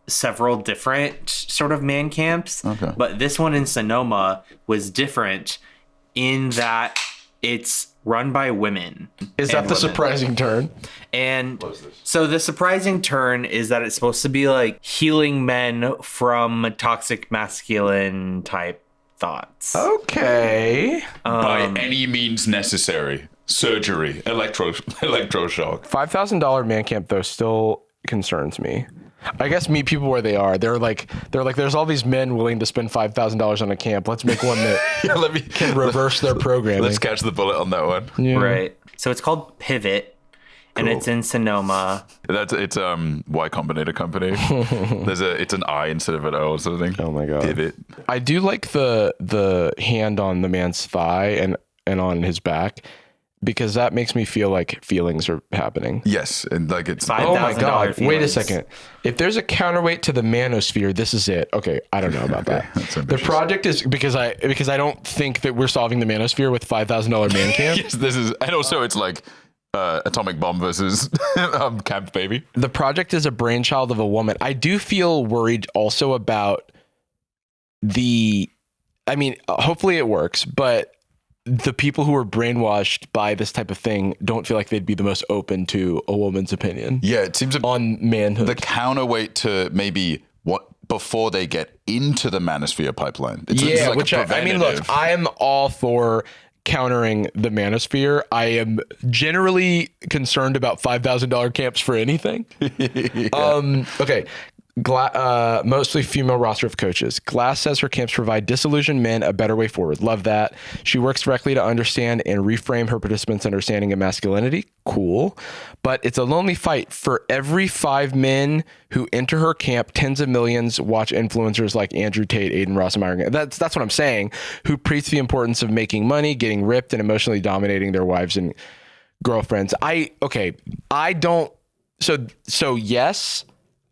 several different sort of man camps, but this one in Sonoma was different in that it's run by women. Is that the surprising turn? And so the surprising turn is that it's supposed to be like healing men from toxic masculine type thoughts. Okay. By any means necessary. Surgery, electroshock. $5,000 man camp though still concerns me. I guess meet people where they are. They're like, there's all these men willing to spend $5,000 on a camp. Let's make one that can reverse their programming. Let's catch the bullet on that one. Yeah. Right. So it's called Pivot, and it's in Sonoma. It's Y Combinator company. It's an I instead of an O or something. Oh my god. Pivot. I do like the hand on the man's thigh and on his back, because that makes me feel like feelings are happening. Yes, and like it's $5,000 oh my god! feelings. Wait a second. If there's a counterweight to the manosphere, this is it. Okay, I don't know about that. The project is because I don't think that we're solving the manosphere with $5,000 man camp. Yes, this is, and also it's like atomic bomb versus camp baby. The project is a brainchild of a woman. I do feel worried also about hopefully it works, but the people who are brainwashed by this type of thing don't feel like they'd be the most open to a woman's opinion. Yeah, it seems on manhood. The counterweight to maybe what before they get into the manosphere pipeline. It's like which I mean, look, I am all for countering the manosphere. I am generally concerned about $5,000 camps for anything. Okay. Mostly female roster of coaches. Glass says her camps provide disillusioned men a better way forward. Love that. She works directly to understand and reframe her participants' understanding of masculinity. Cool. But it's a lonely fight. For every 5 men who enter her camp, tens of millions watch influencers like Andrew Tate, Aiden Ross, and Myron. That's what I'm saying. Who preach the importance of making money, getting ripped, and emotionally dominating their wives and girlfriends. So yes.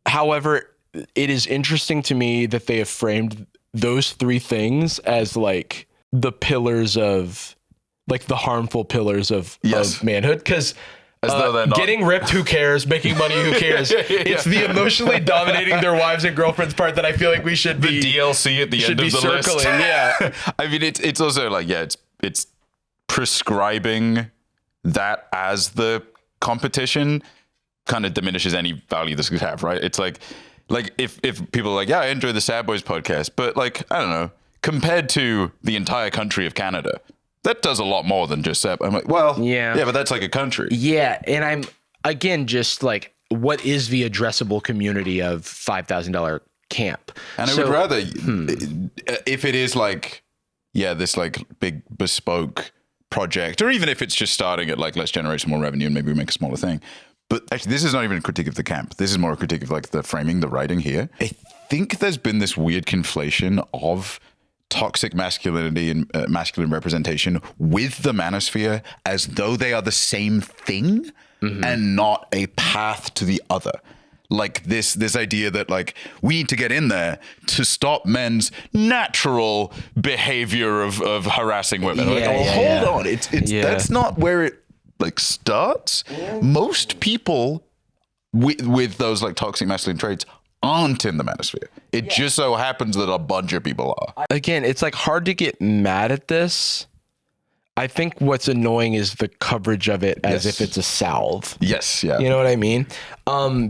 However, it is interesting to me that they have framed those 3 things as like the pillars of like the harmful pillars of manhood. Because getting ripped, who cares? Making money, who cares? It's the emotionally dominating their wives and girlfriends part that I feel like we should be the DLC at the end of the circling. List. Yeah. I mean, it's also like, it's prescribing that as the competition kind of diminishes any value this could have, right? It's like if people are like, yeah, I enjoy the Sad Boys podcast, but like, I don't know, compared to the entire country of Canada, that does a lot more than just Seb. I'm like, well, yeah, but that's like a country. Yeah, and I'm again just like, what is the addressable community of $5,000 camp? And I would rather, if it is like, this like big bespoke project, or even if it's just starting at like, let's generate some more revenue and maybe we make a smaller thing. But actually, this is not even a critique of the camp. This is more a critique of like the framing, the writing here. I think there's been this weird conflation of toxic masculinity and masculine representation with the manosphere as though they are the same thing and not a path to the other. Like this idea that like we need to get in there to stop men's natural behavior of harassing women. Hold on, it's that's not where it like starts. Most people with those like toxic masculine traits aren't in the manosphere. It just so happens that a bunch of people are. Again, it's like hard to get mad at this. I think what's annoying is the coverage of it as if it's a salve. Yes, yeah. You know what I mean?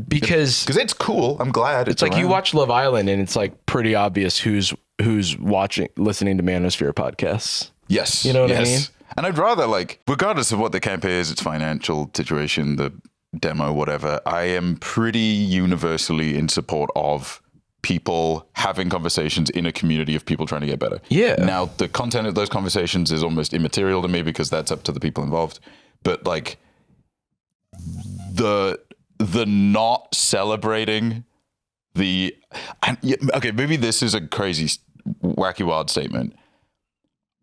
Because it's cool. I'm glad it's like around. You watch Love Island and it's like pretty obvious who's listening to Manosphere podcasts. Yes. You know what I mean? And I'd rather like, regardless of what the camp is, its financial situation, the demo, whatever, I am pretty universally in support of people having conversations in a community of people trying to get better. Yeah. Now, the content of those conversations is almost immaterial to me because that's up to the people involved. But like the not celebrating okay, maybe this is a crazy, wacky, wild statement.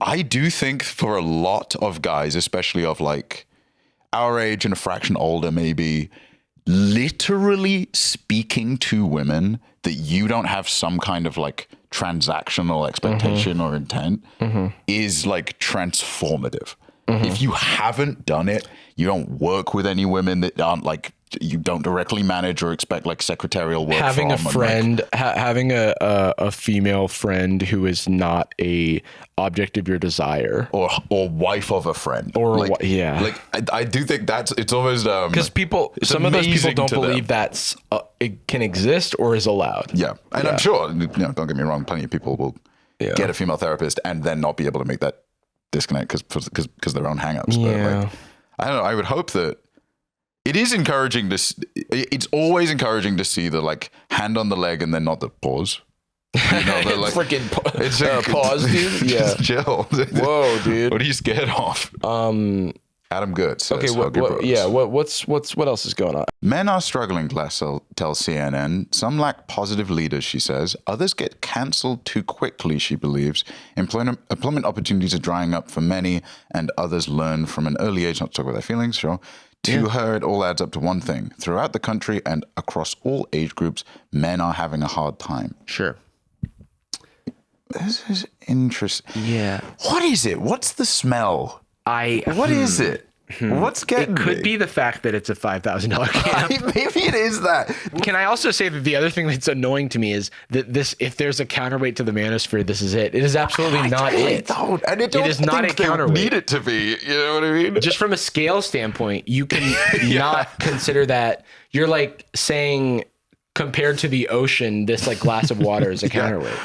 I do think for a lot of guys, especially of like our age and a fraction older, maybe, literally speaking to women that you don't have some kind of like transactional expectation or intent is like transformative. If you haven't done it, you don't work with any women that aren't like, you don't directly manage or expect like secretarial work. Having a friend, having a female friend who is not a object of your desire, or wife of a friend, or like, I do think it's almost because some of those people don't believe that's it can exist or is allowed. And I'm sure, don't get me wrong, plenty of people will get a female therapist and then not be able to make that disconnect because their own hangups. But like, I don't know. I would hope that it is encouraging it's always encouraging to see the like hand on the leg and then not the pause. You know, the like freaking pause, dude. Yeah, just chill. Whoa, dude. What are you scared of? Adam Good says, okay, what else is going on? Men are struggling, Glass tells CNN. Some lack positive leaders, she says. Others get cancelled too quickly, she believes. Employment opportunities are drying up for many, and others learn from an early age not to talk about their feelings, sure. To her, it all adds up to one thing. Throughout the country and across all age groups, men are having a hard time. Sure. This is interesting. Yeah. What is it? What's the smell? What is it? What's getting? It could be the fact that it's a $5,000 camp. Maybe it is that. Can I also say that the other thing that's annoying to me is that if there's a counterweight to the manosphere, this is it. It is absolutely not it. And it is not a counterweight. Need it to be. You know what I mean? Just from a scale standpoint, you can not consider that. You're like saying compared to the ocean, this like glass of water is a counterweight.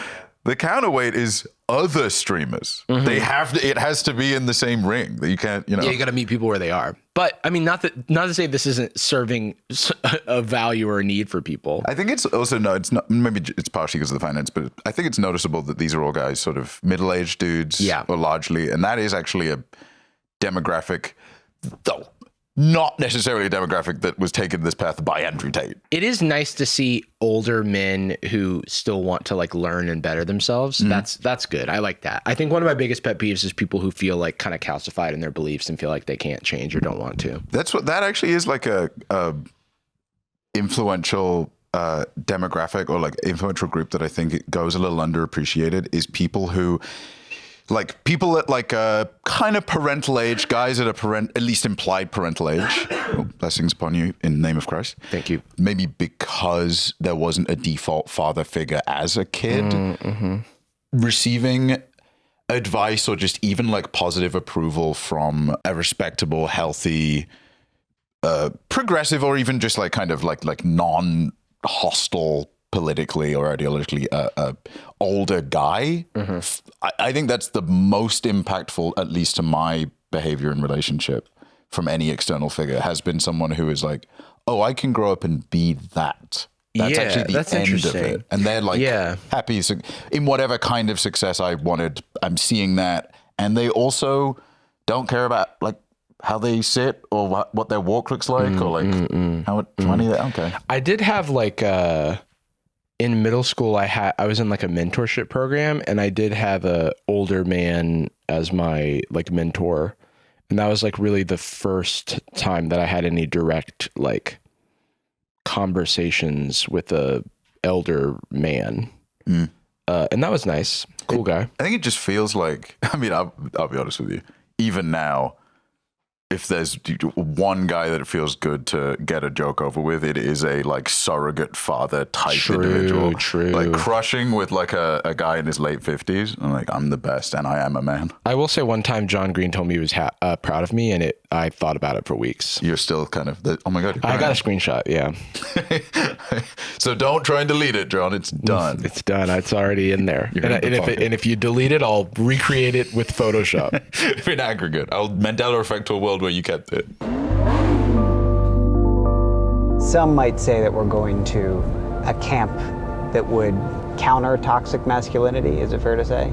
The counterweight is other streamers. They have to. It has to be in the same ring. That you can't. You got to meet people where they are. But I mean, not to say this isn't serving a value or a need for people. I think it's also it's not. Maybe it's partially because of the finance, but I think it's noticeable that these are all guys, sort of middle-aged dudes, or largely, and that is actually a demographic, though not necessarily a demographic that was taken this path by Andrew Tate. It is nice to see older men who still want to like learn and better themselves. That's good. I like that. I think one of my biggest pet peeves is people who feel like kind of calcified in their beliefs and feel like they can't change or don't want to. That actually is like a influential demographic or like influential group that I think it goes a little underappreciated is people who like people at like a kind of parental age, guys at at least implied parental age. Oh, blessings upon you in the name of Christ. Thank you. Maybe because there wasn't a default father figure as a kid, receiving advice or just even like positive approval from a respectable, healthy, progressive, or even just like kind of like non-hostile politically or ideologically a older guy, I think that's the most impactful, at least to my behavior and relationship from any external figure, has been someone who is like, oh, I can grow up and be that. That's actually the end of it. And they're like happy in whatever kind of success I wanted. I'm seeing that. And they also don't care about like how they sit or what their walk looks like or like how much money they, okay. I did have like in middle school, I was in like a mentorship program, and I did have a older man as my like mentor. And that was like really the first time that I had any direct like conversations with a elder man. And that was nice. Cool guy. I think it just feels like, I mean, I'll be honest with you, even now, if there's one guy that it feels good to get a joke over with, it is a like surrogate father type individual. True. Like crushing with like a guy in his late 50s. I'm like, I'm the best and I am a man. I will say one time John Green told me he was proud of me, and I thought about it for weeks. You're still kind of, oh my God. I got a screenshot, yeah. So don't try and delete it, John. It's done. It's done. It's already in there. And if you delete it, I'll recreate it with Photoshop. In aggregate. I'll Mandela effect to a world where you kept it. Some might say that we're going to a camp that would counter toxic masculinity. Is it fair to say?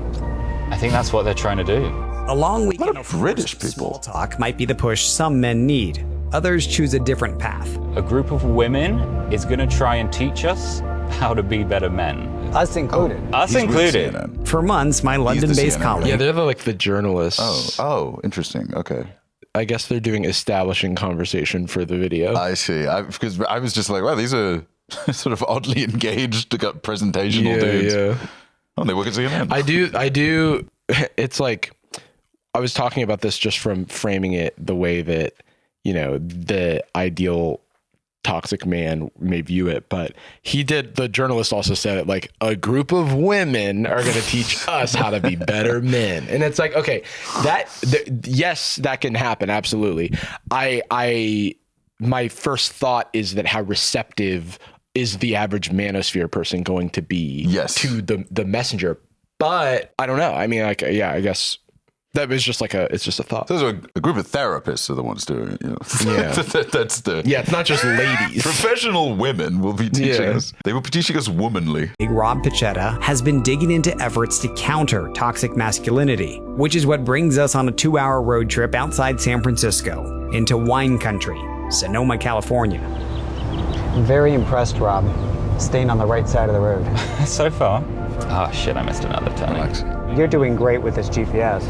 I think that's what they're trying to do. A long weekend of British people. Small talk might be the push some men need. Others choose a different path. A group of women is going to try and teach us how to be better men. Us included. Us included. For months, my London-based colleague. Yeah, they're like the journalists. Oh, interesting. Okay. I guess they're doing establishing conversation for the video. I see. Because I was just like, wow, these are sort of oddly engaged, presentational dudes. Yeah. Oh, they work at CNN. I do. It's like, I was talking about this just from framing it the way that, you know, the ideal toxic man may view it, but the journalist also said it like, a group of women are going to teach us how to be better men. And it's like, okay, yes, that can happen. Absolutely. My first thought is that how receptive is the average manosphere person going to be to the messenger? But I don't know. I mean, like, yeah, I guess that was just like it's just a thought. So a group of therapists are the ones doing it. You know? Yeah. It's not just ladies. Professional women will be teaching us. They will be teaching us womanly. Rob Pichetta has been digging into efforts to counter toxic masculinity, which is what brings us on a 2-hour road trip outside San Francisco into wine country, Sonoma, California. I'm very impressed, Rob. Staying on the right side of the road. So far. Oh shit, I missed another turning. You're doing great with this GPS.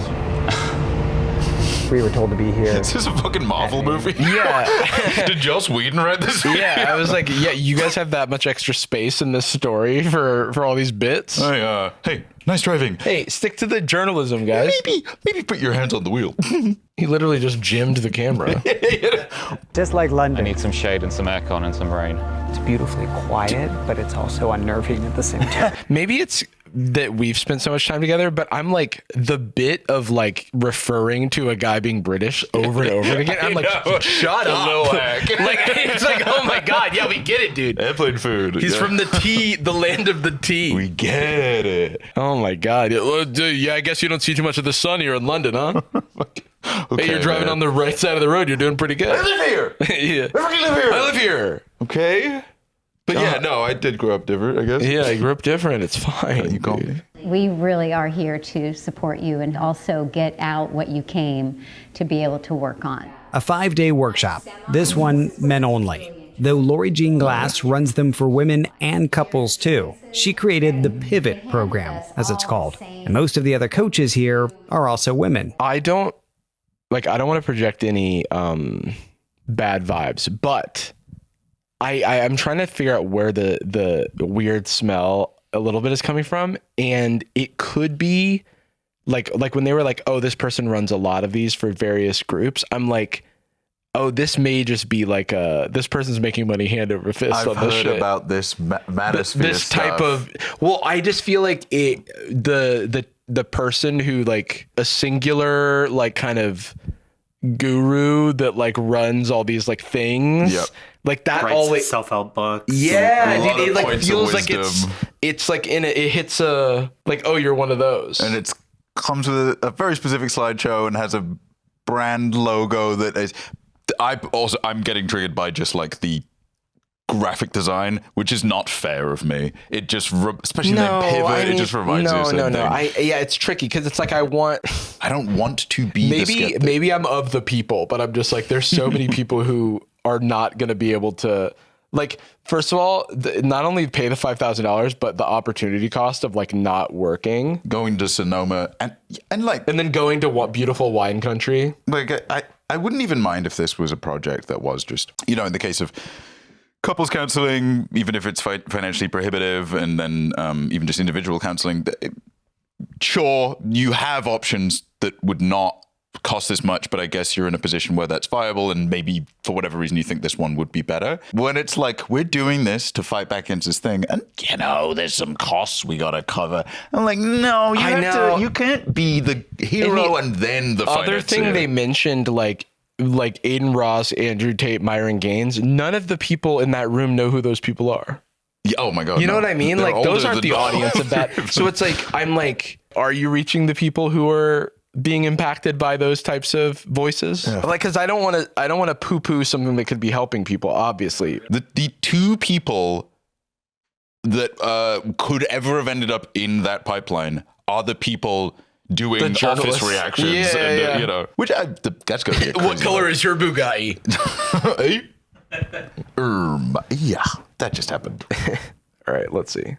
We were told to be here. Is this a fucking Marvel movie? Yeah. Did Joss Whedon write this? Yeah, I was like, yeah, you guys have that much extra space in this story for all these bits. Hey, nice driving. Hey, stick to the journalism, guys. Maybe put your hands on the wheel. He literally just jimmed the camera. Just like London. I need some shade and some aircon and some rain. It's beautifully quiet, but it's also unnerving at the same time. Maybe it's that we've spent so much time together, but I'm like, the bit of like referring to a guy being British over and over again, I'm like, shut up. Like, it's like, oh my God, yeah, we get it, dude. Airplane food. He's from the land of the tea. We get it. Oh my God. Yeah, I guess you don't see too much of the sun here in London, huh? Okay, hey, you're driving on the right side of the road. You're doing pretty good. I live here. Yeah. I live here. Okay. But yeah, no, I did grow up different, I guess. Yeah, I grew up different. It's fine. You called me. We really are here to support you and also get out what you came to be able to work on. A 5-day workshop. This one, men only. Though Lori Jean Glass runs them for women and couples too. She created the Pivot program, as it's called. And most of the other coaches here are also women. I don't want to project any bad vibes, but I'm trying to figure out where the weird smell a little bit is coming from. And it could be like when they were like, oh, this person runs a lot of these for various groups. I'm like, oh, this may just be like this person's making money hand over fist on this shit. I've heard about this manosphere this type of, well, I just feel like the person who like a singular, like kind of guru that like runs all these like things, Like that Writes always self-help books. Yeah, lot dude, of it like points of feels like wisdom. it's like it hits a like, oh, you're one of those. And it comes with a very specific slideshow and has a brand logo that is. I'm getting triggered by just like the graphic design, which is not fair of me. It just, especially the pivot, it just reminds me of something. Yeah, it's tricky because it's like I don't want to be maybe I'm of the people, but I'm just like, there's so many people who are not going to be able to, like, first of all, not only pay the $5,000, but the opportunity cost of like not working, going to Sonoma and then going to beautiful wine country. Like I wouldn't even mind if this was a project that was just, in the case of couples counseling, even if it's financially prohibitive, and then even just individual counseling, sure, you have options that would not cost this much, but I guess you're in a position where that's viable, and maybe for whatever reason you think this one would be better. When it's like, we're doing this to fight back against this thing, and there's some costs we gotta cover. I'm like, no, you can't be the hero and then the other thing they mentioned, like Aiden Ross, Andrew Tate, Myron Gaines, none of the people in that room know who those people are. Yeah, oh my God. You know what I mean? They're like, those aren't the audience of that. So it's like, I'm like, are you reaching the people who are being impacted by those types of voices? Yeah. Like, because I don't want to poo-poo something that could be helping people, obviously. The two people that could ever have ended up in that pipeline are the people doing office reactions, which that's gonna be a crazy What color is your Bugatti? Yeah, that just happened. All right, let's see.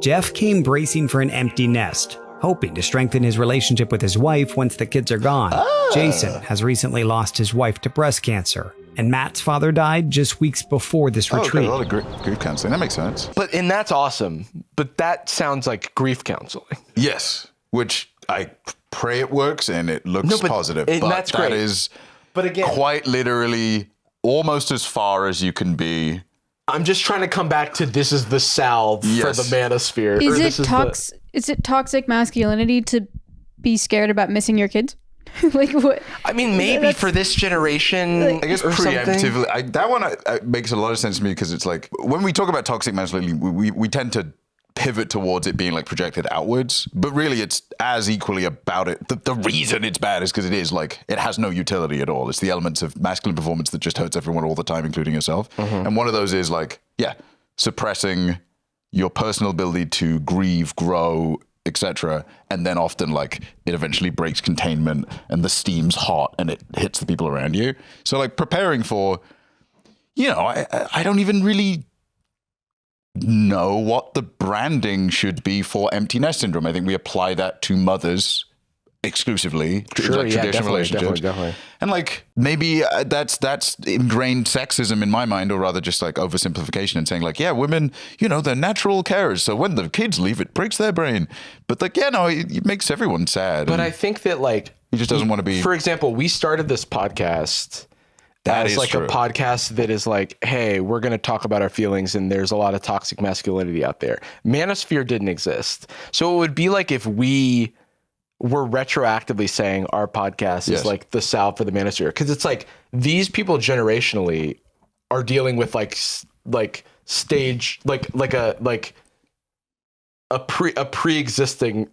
Jeff came bracing for an empty nest, hoping to strengthen his relationship with his wife once the kids are gone. Jason has recently lost his wife to breast cancer, and Matt's father died just weeks before this retreat. A lot of grief counseling. That makes sense. And that's awesome. But that sounds like grief counseling. Yes, which I pray it works and it looks positive. But that's great. That is again, quite literally almost as far as you can be. I'm just trying to come back to this is the salve for the manosphere. Is it toxic masculinity to be scared about missing your kids? Like what? I mean, maybe for this generation, I guess preemptively, that one makes a lot of sense to me, because it's like, when we talk about toxic masculinity, we tend to pivot towards it being like projected outwards, but really it's as equally about it. The reason it's bad is because it is like, it has no utility at all. It's the elements of masculine performance that just hurts everyone all the time, including yourself. And one of those is like, suppressing your personal ability to grieve, grow, etc. And then often like it eventually breaks containment and the steam's hot and it hits the people around you. So like preparing for, I don't even really know what the branding should be for empty nest syndrome. I think we apply that to mothers exclusively, traditional relationships. Definitely. And like, maybe that's ingrained sexism in my mind, or rather just like oversimplification and saying like, women, they're natural carers, so when the kids leave, it breaks their brain. But like, it makes everyone sad. But I think that like, he just doesn't want to be. For example, we started this podcast as like a podcast that is like, hey, we're going to talk about our feelings, and there's a lot of toxic masculinity out there. Manosphere didn't exist. So it would be like if we were retroactively saying our podcast is like the salve for the manosphere. Because it's like these people generationally are dealing with like stage, a pre-existing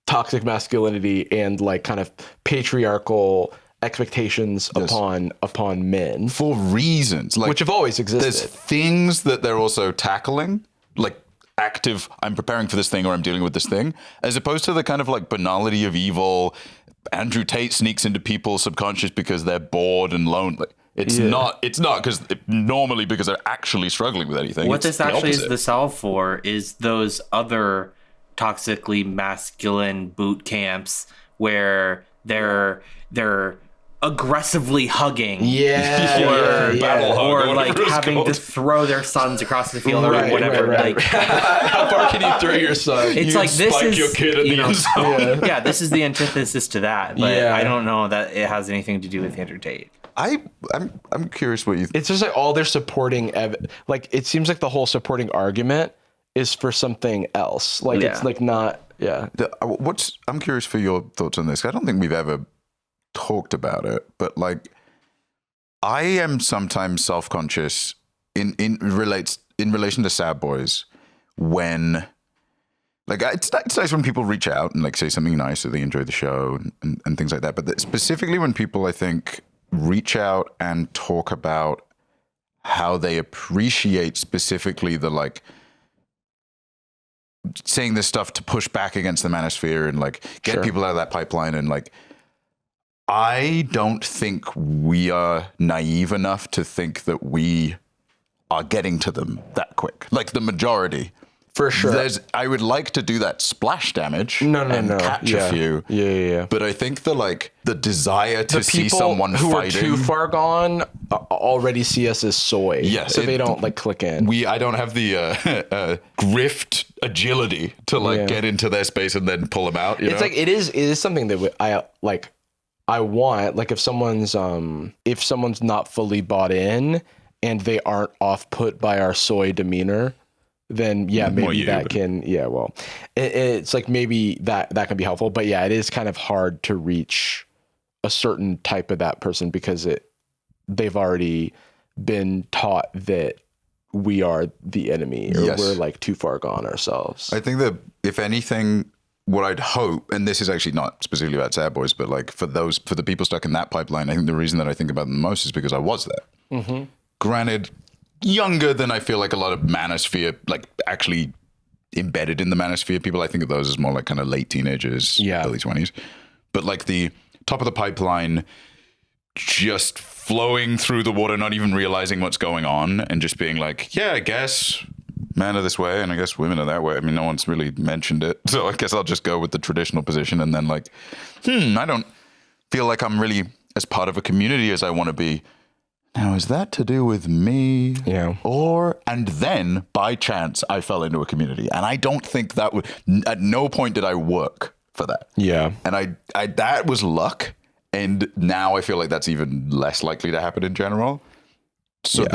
toxic masculinity and like kind of patriarchal expectations upon men for reasons like, which have always existed. There's things that they're also tackling, like active, I'm preparing for this thing or I'm dealing with this thing, as opposed to the kind of like banality of evil. Andrew Tate sneaks into people's subconscious because they're bored and lonely. It's not because normally because they're actually struggling with anything. What this actually is the salve for is those other toxically masculine boot camps where they're aggressively hugging, or like having to throw their sons across the field or whatever. Right. Like, how far can you throw your son? It's like this is your kid in the end zone. This is the antithesis to that. But I don't know that it has anything to do with Andrew Tate. I'm curious what you think. It's just like all their supporting, like it seems like the whole supporting argument is for something else. Like it's like not. I'm curious for your thoughts on this. I don't think we've ever talked about it, but like I am sometimes self-conscious in relation to Sad Boys, when like it's nice when people reach out and like say something nice that they enjoy the show and things like that. But specifically when people, I think, reach out and talk about how they appreciate specifically the like saying this stuff to push back against the manosphere and like get people out of that pipeline, and like I don't think we are naive enough to think that we are getting to them that quick. Like the majority. For sure. I would like to do that splash damage no. catch a few. Yeah. But I think the desire to see someone who fighting, are too far gone already see us as soy. Yes. So they don't like click in. I don't have the grift agility to like get into their space and then pull them out. It's like it is something that I want, like if someone's not fully bought in and they aren't off put by our soy demeanor, then maybe that can, it's like maybe that can be helpful. But yeah, it is kind of hard to reach a certain type of that person because they've already been taught that we are the enemy or we're like too far gone ourselves. I think that if anything, what I'd hope, and this is actually not specifically about Sad Boys, but like for the people stuck in that pipeline, I think the reason that I think about them the most is because I was there. Mm-hmm. Granted, younger than I feel like a lot of manosphere, like actually embedded in the manosphere people. I think of those as more like kind of late teenagers, early 20s. But like the top of the pipeline, just flowing through the water, not even realizing what's going on and just being like, yeah, I guess men are this way and I guess women are that way. I mean, no one's really mentioned it. So I guess I'll just go with the traditional position and then like, I don't feel like I'm really as part of a community as I want to be. Now, is that to do with me? Yeah. And then by chance, I fell into a community. And I don't think that at no point did I work for that. Yeah. And I that was luck. And now I feel like that's even less likely to happen in general. So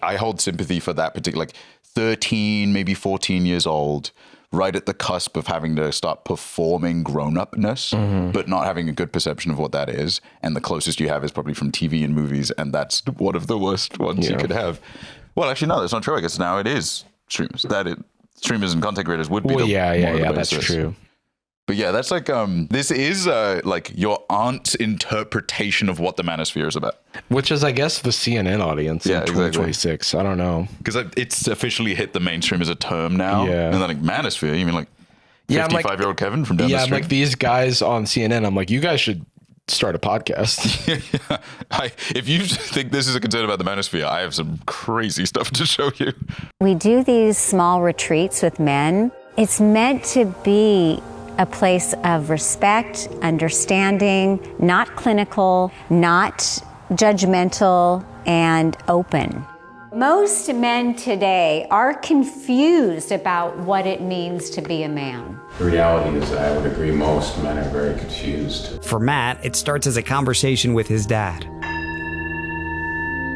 I hold sympathy for that particular, like 13, maybe 14 years old, right at the cusp of having to start performing grown-upness, but not having a good perception of what that is. And the closest you have is probably from TV and movies, and that's one of the worst ones you could have. Well, actually, no, that's not true. I guess now it is streamers. Streamers and content creators would be that's true. But yeah, that's like, this is like your aunt's interpretation of what the manosphere is about. Which is, I guess, the CNN audience in 2026. Exactly. I don't know. Because it's officially hit the mainstream as a term now. Yeah. And then like manosphere, you mean like 55-year-old Kevin from down the street? Yeah, I'm like these guys on CNN, I'm like, you guys should start a podcast. If you think this is a concern about the manosphere, I have some crazy stuff to show you. We do these small retreats with men. It's meant to be a place of respect, understanding, not clinical, not judgmental, and open. Most men today are confused about what it means to be a man. The reality is that I would agree most men are very confused. For Matt, it starts as a conversation with his dad.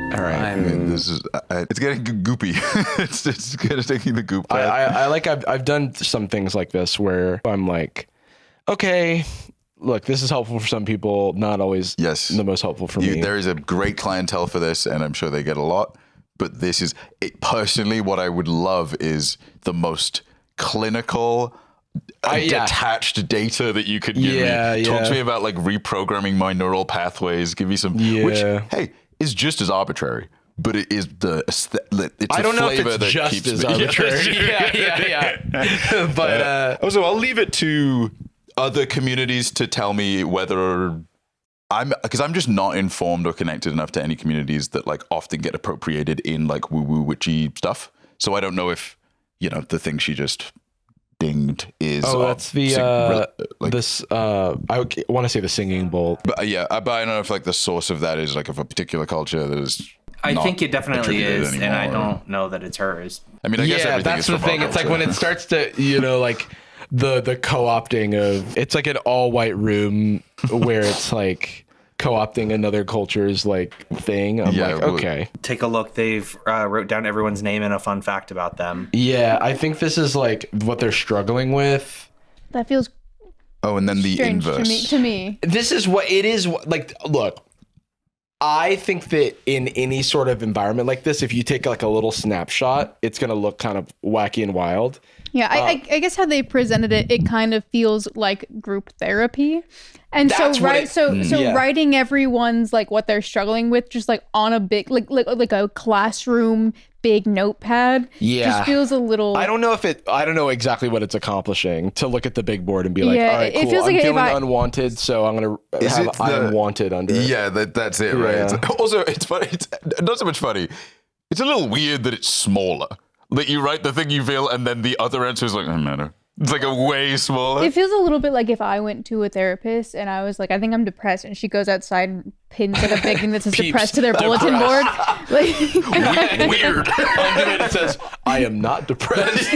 All right. This is it's getting goopy. it's kind of taking the goop. I've done some things like this where I'm like, okay, look, this is helpful for some people, not always the most helpful for me. There is a great clientele for this, and I'm sure they get a lot. But this is personally what I would love is the most clinical, detached data that you could give me. Talk to me about like reprogramming my neural pathways. Give me some, which hey, is just as arbitrary, but it is it's I don't know if flavor it's that just keeps as me. arbitrary. But also, I'll leave it to other communities to tell me whether because I'm just not informed or connected enough to any communities that like often get appropriated in like woo-woo witchy stuff. So I don't know if, the thing she just dinged is. Oh, that's the I want to say the singing bowl. But but I don't know if like the source of that is like of a particular culture that is. I think it definitely is, and I don't know that it's hers. I mean, I guess everything that's is the from thing. our It's like culture. when it starts to, like the co-opting of, it's like an all white room where it's like co-opting another culture's like thing. I'm like, okay. Take a look. They've wrote down everyone's name and a fun fact about them. Yeah, I think this is like what they're struggling with. That feels and then the strange inverse to me. This is what it is. Like, look, I think that in any sort of environment like this, if you take like a little snapshot, it's going to look kind of wacky and wild. Yeah, I guess how they presented it, it kind of feels like group therapy. And so writing everyone's like what they're struggling with just like on a big like a classroom big notepad just feels a little. I don't know exactly what it's accomplishing to look at the big board and be like, all right, cool, it feels like I'm feeling unwanted, so I'm going to have I am wanted under it. Yeah, that's it, right? It's, also, it's funny. It's not so much funny. It's a little weird that it's smaller. That you write the thing you feel, and then the other answer is like, doesn't matter. It's like a way smaller. It feels a little bit like if I went to a therapist and I was like, I think I'm depressed, and she goes outside and pins at a big thing that says depressed to their bulletin board. Like, weird. Under it says, I am not depressed.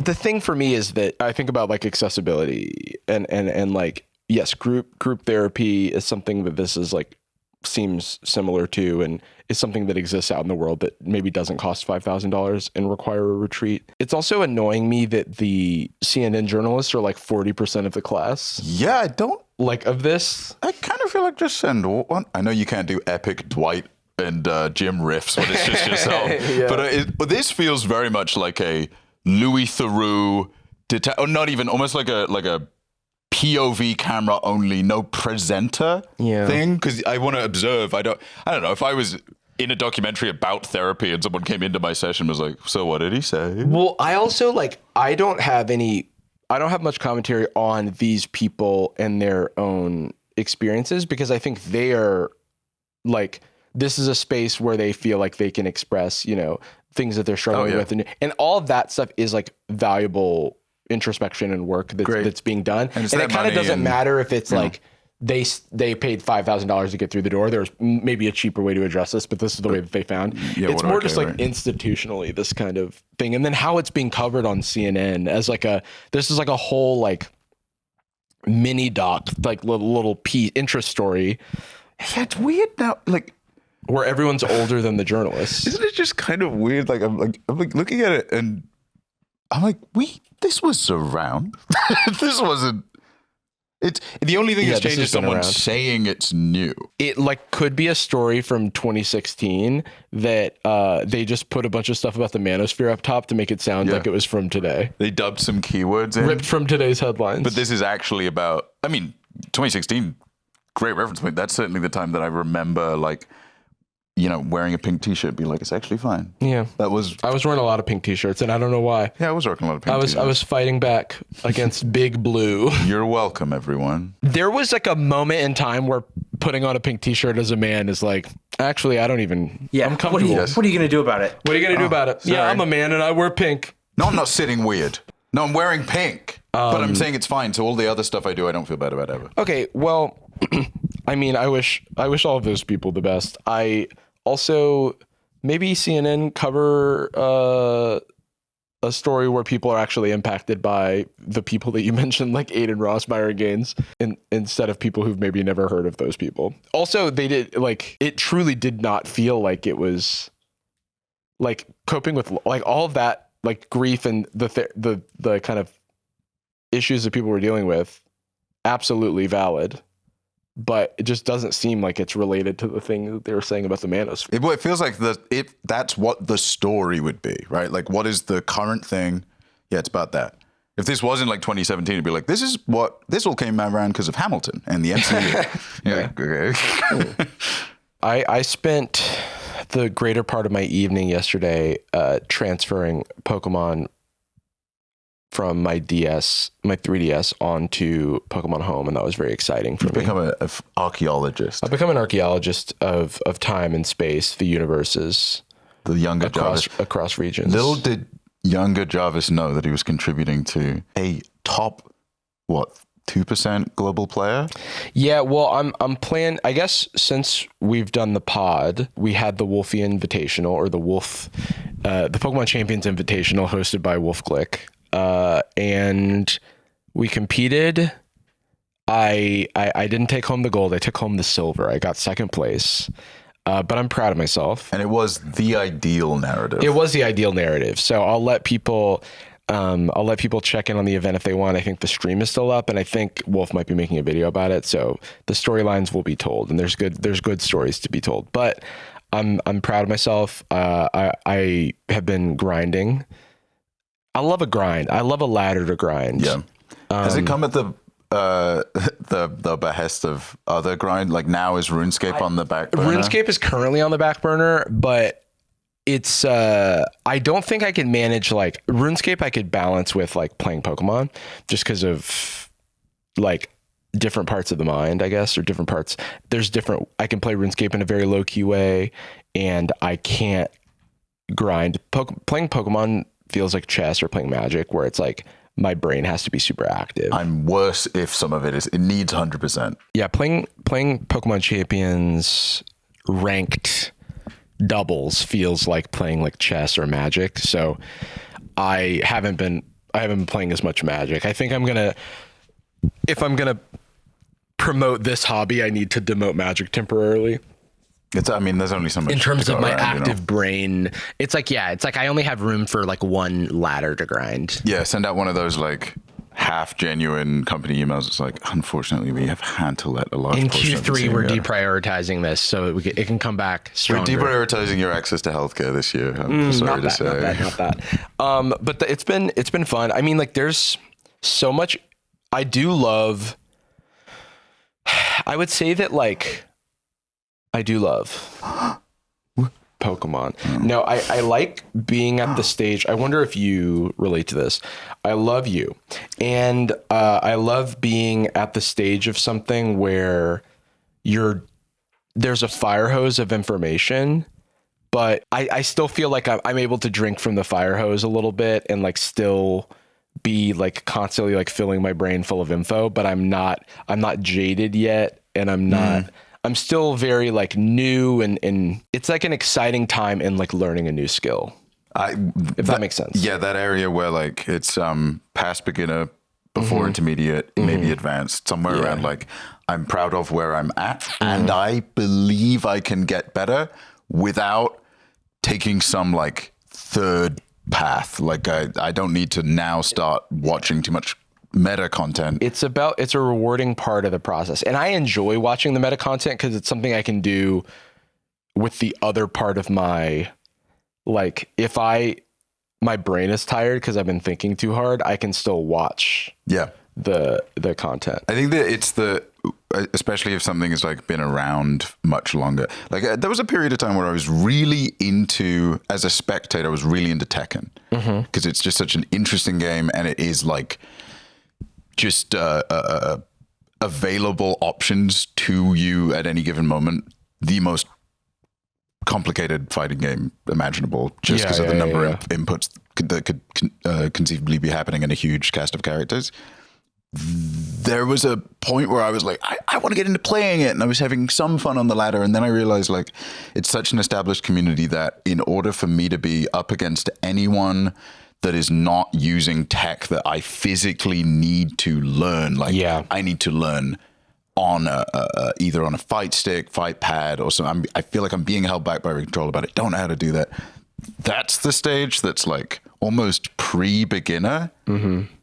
The thing for me is that I think about like accessibility and like, yes, group therapy is something that this is like seems similar to and is something that exists out in the world that maybe doesn't cost $5,000 and require a retreat. It's also annoying me that the CNN journalists are like 40% of the class. Yeah, I don't like of this. I kind of feel like just send one. I know you can't do epic Dwight and Jim riffs when it's just yourself, but this feels very much like a Louis Theroux, or not even, almost like a POV camera only, no presenter thing, because I want to observe. I don't know if I was in a documentary about therapy and someone came into my session and was like, so what did he say? Well, I also I don't have much commentary on these people and their own experiences, because I think they are like, this is a space where they feel like they can express, things that they're struggling with, and all of that stuff is like valuable introspection and work that's being done. And it kind of doesn't matter if it's like they paid $5,000 to get through the door. There's maybe a cheaper way to address this, but this is the way that they found. It's more just like institutionally this kind of thing. And then how it's being covered on CNN as like this is like a whole like mini doc, like little piece, interest story. Yeah, it's weird now, like where everyone's older than the journalists. Isn't it just kind of weird? Like I'm looking at it and I'm like, this was around. This wasn't. It's the only thing that's changed is someone saying it's new. It like could be a story from 2016 that they just put a bunch of stuff about the manosphere up top to make it sound like it was from today. They dubbed some keywords in. Ripped from today's headlines. But this is actually about, 2016, great reference point. That's certainly the time that I remember like, wearing a pink t-shirt, be like, it's actually fine. Yeah. I was wearing a lot of pink t-shirts and I don't know why. Yeah, I was rocking a lot of pink t-shirts. I was fighting back against Big Blue. You're welcome, everyone. There was like a moment in time where putting on a pink t-shirt as a man is like, actually, I don't even, I'm comfortable. What are you going to do about it? What are you going to do about it? Sorry. Yeah, I'm a man and I wear pink. No, I'm not sitting weird. No, I'm wearing pink. But I'm saying it's fine. So all the other stuff I do, I don't feel bad about ever. Okay, well, I wish all of those people the best. Also, maybe CNN cover a story where people are actually impacted by the people that you mentioned, like Aiden Rossmeyer Gaines, instead of people who've maybe never heard of those people. Also, they did it truly did not feel like it was like coping with like all of that like grief and the kind of issues that people were dealing with. Absolutely valid. But it just doesn't seem like it's related to the thing that they were saying about the manosphere. It feels like that's what the story would be, right? Like, what is the current thing? Yeah, it's about that. If this wasn't like 2017, it'd be like, this all came around because of Hamilton and the MCU. Yeah. I spent the greater part of my evening yesterday transferring Pokemon from my 3DS onto Pokemon Home, and that was very exciting for me. You've become an archaeologist. I've become an archaeologist of time and space, the universes, the younger across regions. Little did younger Jarvis know that he was contributing to a top 2% global player. Yeah, well, I'm playing. I guess since we've done the pod, we had the Wolfie Invitational, or the Pokemon Champions Invitational, hosted by WolfClick. And we competed. I didn't take home the gold. I took home the silver. I got second place. But I'm proud of myself. And it was the ideal narrative. It was the ideal narrative. So I'll let people I'll let people check in on the event if they want. I think the stream is still up, and I think Wolf might be making a video about it. So the storylines will be told, and there's good stories to be told. But I'm proud of myself. I have been grinding. I love a grind. I love a ladder to grind. Yeah. Has it come at the behest of other grind? Like now is RuneScape on the back burner? RuneScape is currently on the back burner, but it's I don't think I can manage like RuneScape. I could balance with like playing Pokemon just because of like different parts of the mind, I guess, or different parts. I can play RuneScape in a very low key way, and I can't grind. Playing Pokemon feels like chess or playing Magic, where it's like my brain has to be super active. I'm worse if some of it needs 100%. Yeah, playing Pokemon Champions ranked doubles feels like playing like chess or Magic. So I haven't been playing as much Magic. I think if I'm gonna promote this hobby, I need to demote Magic temporarily. There's only so much in terms of my around, active brain. It's like I only have room for like one ladder to grind. Yeah, send out one of those like half genuine company emails. It's like, unfortunately, we have had to let a large in portion of the Q3 team we're go. deprioritizing this so it can come back stronger. We're deprioritizing your access to healthcare this year. I'm sorry to say. Not that. But it's been fun. I mean, like there's so much. I do love. I would say that like I do love Pokemon. No, I like being at the stage. I wonder if you relate to this. I love you. And I love being at the stage of something where there's a fire hose of information, but I still feel like I'm able to drink from the fire hose a little bit and like still be like constantly like filling my brain full of info, but I'm not jaded yet, and I'm still very like new, and it's like an exciting time in like learning a new skill. If that makes sense. Yeah, that area where like it's past beginner, before intermediate, maybe advanced, somewhere around like I'm proud of where I'm at, and I believe I can get better without taking some like third path. Like I don't need to now start watching too much meta content. It's a rewarding part of the process, and I enjoy watching the meta content because it's something I can do with the other part of my, like if my brain is tired because I've been thinking too hard, I can still watch the content. I think that it's especially if something has like been around much longer. Like there was a period of time where I was really into, as a spectator, I was really into Tekken because it's just such an interesting game, and it is like just available options to you at any given moment. The most complicated fighting game imaginable, just because of the number of inputs that could conceivably be happening in a huge cast of characters. There was a point where I was like, I want to get into playing it, and I was having some fun on the ladder, and then I realized like it's such an established community that in order for me to be up against anyone that is not using tech that I physically need to learn, like I need to learn on either on a fight stick, fight pad, or something. I feel like I'm being held back by a controller, but I don't know how to do that. That's the stage that's like almost pre-beginner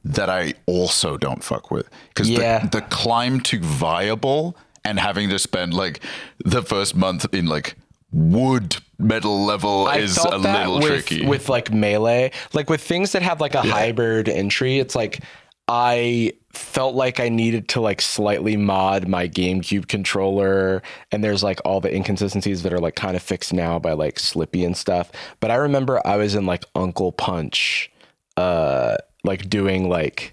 that I also don't fuck with, because the climb to viable and having to spend like the first month in like wood metal level is a little tricky with like melee, like with things that have like a hybrid entry. It's like I felt like I needed to like slightly mod my GameCube controller, and there's like all the inconsistencies that are like kind of fixed now by like Slippy and stuff. But I remember I was in like Uncle Punch, like doing like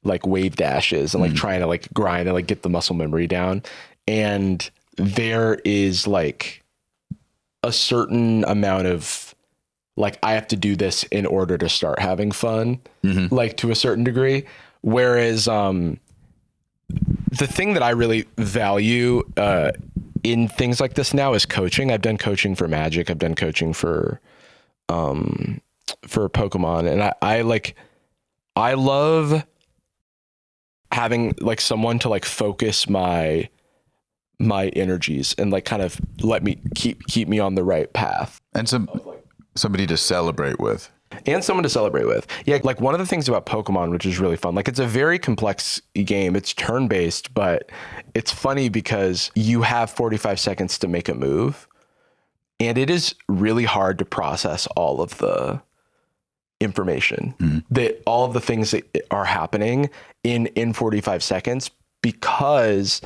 wave dashes and like trying to like grind and like get the muscle memory down. And there is like a certain amount of like, I have to do this in order to start having fun, like to a certain degree. Whereas the thing that I really value in things like this now is coaching. I've done coaching for Magic. I've done coaching for Pokemon, and I love having like someone to like focus my energies and like kind of let me keep me on the right path, and somebody to celebrate with. And someone to celebrate with. Yeah, like one of the things about Pokemon, which is really fun, like it's a very complex game. It's turn-based, but it's funny because you have 45 seconds to make a move. And it is really hard to process all of the information, that all of the things that are happening in 45 seconds, because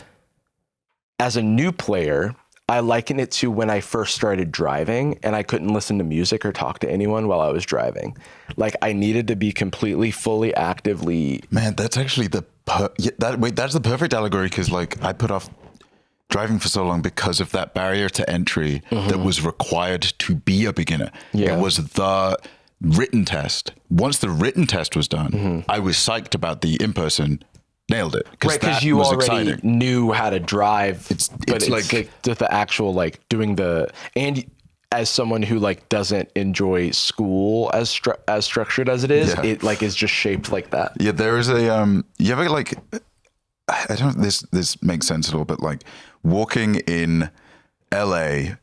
as a new player, I liken it to when I first started driving and I couldn't listen to music or talk to anyone while I was driving. Like I needed to be completely, fully, actively. Man, that's actually that's the perfect allegory, because like I put off driving for so long because of that barrier to entry that was required to be a beginner. Yeah. It was the written test. Once the written test was done, I was psyched about the in-person. Nailed it. Right, because you already knew how to drive. It's like just the actual like doing and as someone who like doesn't enjoy school as structured as it is, it like is just shaped like that. Yeah, there is a you ever like, I don't know if this makes sense at all, but like walking in LA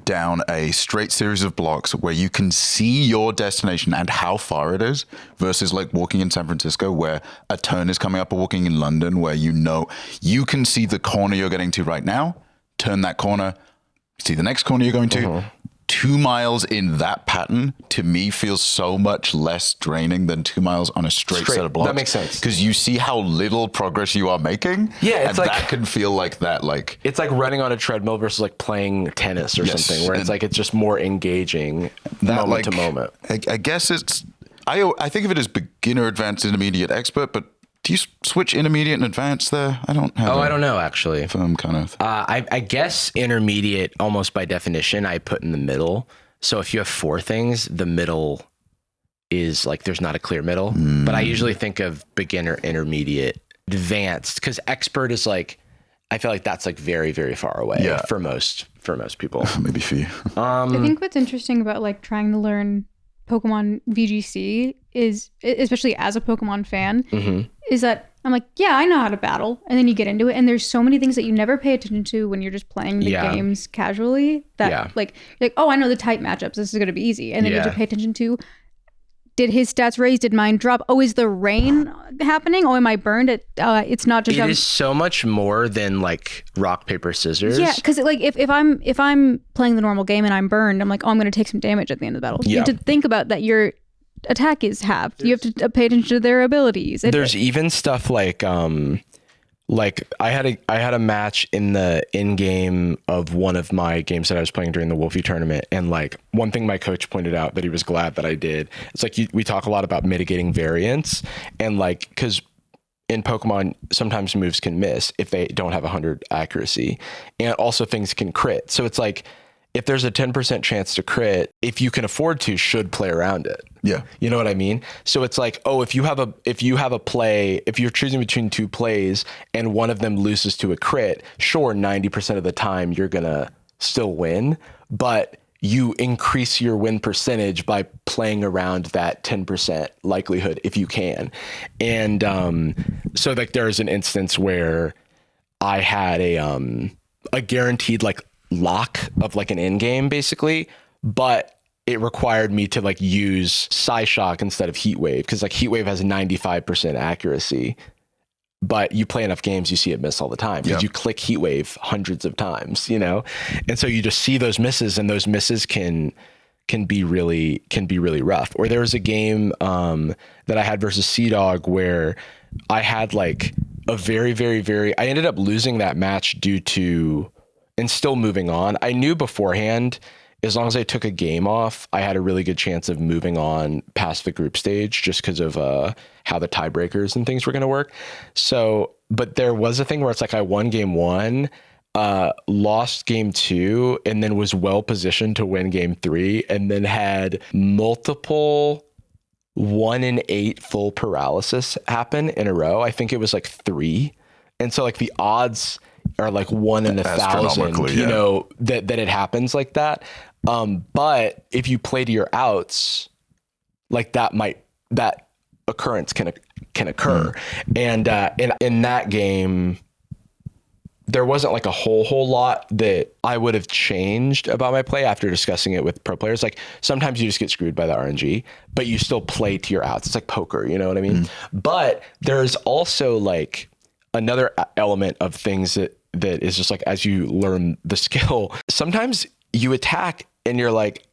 down a straight series of blocks where you can see your destination and how far it is, versus like walking in San Francisco where a turn is coming up, or walking in London where you can see the corner you're getting to right now, turn that corner, see the next corner you're going to. 2 miles in that pattern to me feels so much less draining than 2 miles on a straight set of blocks. That makes sense. Because you see how little progress you are making. Yeah, it's and like, that can feel like that. Like it's like running on a treadmill versus like playing tennis or something, where it's like it's just more engaging moment to moment. I guess I think of it as beginner, advanced, intermediate, expert, but do you switch intermediate and advanced there? I don't have. I don't know actually. Firm kind of. I guess intermediate, almost by definition, I put in the middle. So if you have 4 things, the middle is like there's not a clear middle. But I usually think of beginner, intermediate, advanced, because expert is like, I feel like that's like very, very far away for most people. Maybe for you. I think what's interesting about like trying to learn Pokemon VGC is, especially as a Pokemon fan, is that I'm like, yeah, I know how to battle. And then you get into it, and there's so many things that you never pay attention to when you're just playing the games casually that like, oh, I know the type matchups. This is going to be easy. And then you have to pay attention to, did his stats raise? Did mine drop? Oh, is the rain happening? Oh, am I burned? It's not just. It is so much more than like rock, paper, scissors. Yeah, because like if I'm playing the normal game and I'm burned, I'm like, oh, I'm going to take some damage at the end of the battle. You have to think about that. Your attack is halved. You have to pay attention to their abilities. There's even stuff like I had a match in the in game of one of my games that I was playing during the Wolfie tournament, and like one thing my coach pointed out that he was glad that I did, it's like we talk a lot about mitigating variance, and like because in Pokemon sometimes moves can miss if they don't have 100 accuracy, and also things can crit. So it's like if there's a 10% chance to crit, if you can afford to, should play around it. Yeah. You know what I mean? So it's like, oh, if you have a play, if you're choosing between 2 plays and one of them loses to a crit, sure, 90% of the time you're going to still win, but you increase your win percentage by playing around that 10% likelihood if you can. And so like there's an instance where I had a guaranteed like lock of like an end game basically, but it required me to like use Psyshock instead of Heat Wave, because like Heat Wave has 95% accuracy, but you play enough games you see it miss all the time because you click Heat Wave hundreds of times, you know, and so you just see those misses, and those misses can be really rough. Or there was a game that I had versus Sea Dog where I had like a very, very, very, I ended up losing that match due to, and still moving on. I knew beforehand, as long as I took a game off, I had a really good chance of moving on past the group stage just because of how the tiebreakers and things were going to work. So, but there was a thing where it's like I won game 1, lost game 2, and then was well positioned to win game 3, and then had multiple 1 in 8 full paralysis happen in a row. I think it was like 3. And so like the odds are like 1 in 1,000, you know, that it happens like that. But if you play to your outs, like that occurrence can occur. And in that game, there wasn't like a whole lot that I would have changed about my play after discussing it with pro players. Like sometimes you just get screwed by the RNG, but you still play to your outs. It's like poker, you know what I mean? But there's also like another element of things that is just like, as you learn the skill, sometimes you attack and you're like,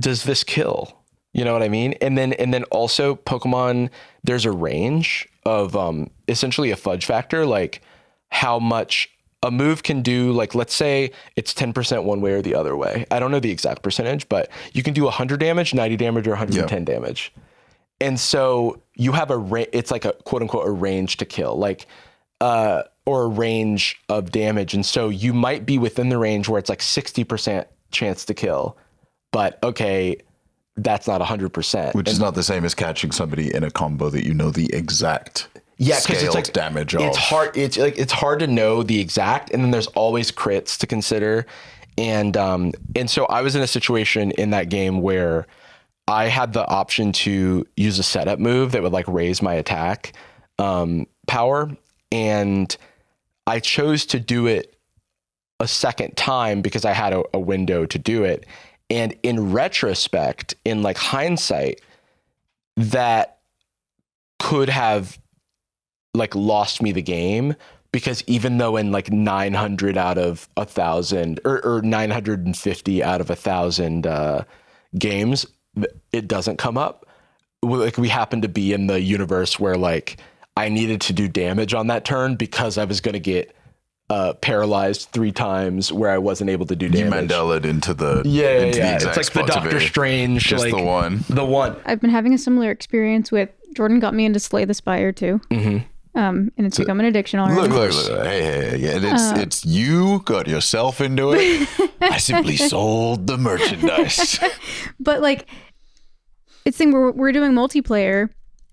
does this kill? You know what I mean? And then also Pokemon, there's a range of essentially a fudge factor, like how much a move can do. Like, let's say it's 10% one way or the other way. I don't know the exact percentage, but you can do 100 damage, 90 damage, or 110 damage. And so you have it's like a quote unquote a range to kill, like, or a range of damage. And so you might be within the range where it's like 60% chance to kill, but okay, that's not 100%. Which is not the same as catching somebody in a combo that you know the exact scaled it's like, damage of. It's hard. It's hard to know the exact, and then there's always crits to consider. And so I was in a situation in that game where I had the option to use a setup move that would like raise my attack power, and I chose to do it a second time because I had a window to do it. And in retrospect, in like hindsight, that could have like lost me the game, because even though in like 900 out of 1,000 or 950 out of 1,000 games, it doesn't come up. Like we happen to be in the universe where like I needed to do damage on that turn because I was going to get paralyzed 3 times where I wasn't able to do damage. You Mandela'd into the exact it's like the Doctor Strange, just like, the one. I've been having a similar experience with Jordan. Got me into Slay the Spire too. And it's become an addiction already. Look. Hey. And it's you got yourself into it. I simply sold the merchandise. But like, it's thing we're doing multiplayer,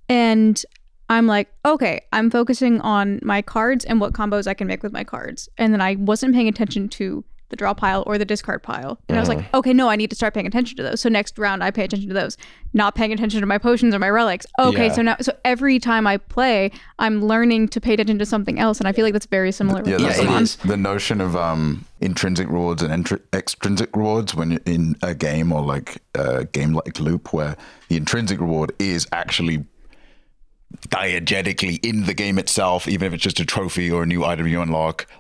and I'm like, okay, I'm focusing on my cards and what combos I can make with my cards. And then I wasn't paying attention to the draw pile or the discard pile. And I was like, okay, no, I need to start paying attention to those. So next round I pay attention to those. Not paying attention to my potions or my relics. Okay, so every time I play, I'm learning to pay attention to something else. And I feel like that's very similar with Pokemon. The notion of intrinsic rewards and extrinsic rewards when you're in a game, or like a game like Loop, where the intrinsic reward is actually diegetically in the game itself, even if it's just a trophy or a new item you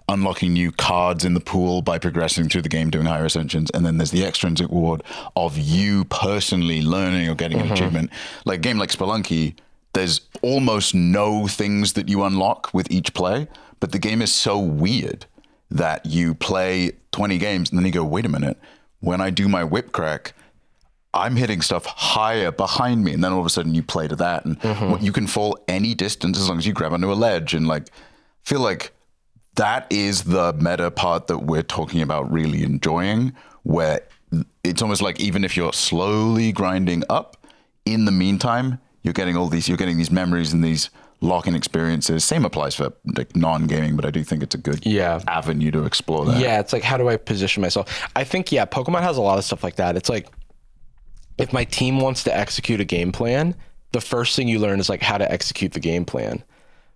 unlocking new cards in the pool by progressing through the game, doing higher ascensions. And then there's the extrinsic reward of you personally learning or getting an achievement. Like a game like Spelunky, there's almost no things that you unlock with each play, but the game is so weird that you play 20 games and then you go, wait a minute, when I do my whip crack, I'm hitting stuff higher behind me, and then all of a sudden you play to that, and you can fall any distance as long as you grab onto a ledge. And like, I feel like that is the meta part that we're talking about really enjoying, where it's almost like even if you're slowly grinding up, in the meantime, you're getting these memories and these lock-in experiences. Same applies for like non-gaming, but I do think it's a good avenue to explore that. Yeah, it's like, how do I position myself? I think, Pokemon has a lot of stuff like that. It's like, if my team wants to execute a game plan, the first thing you learn is like how to execute the game plan.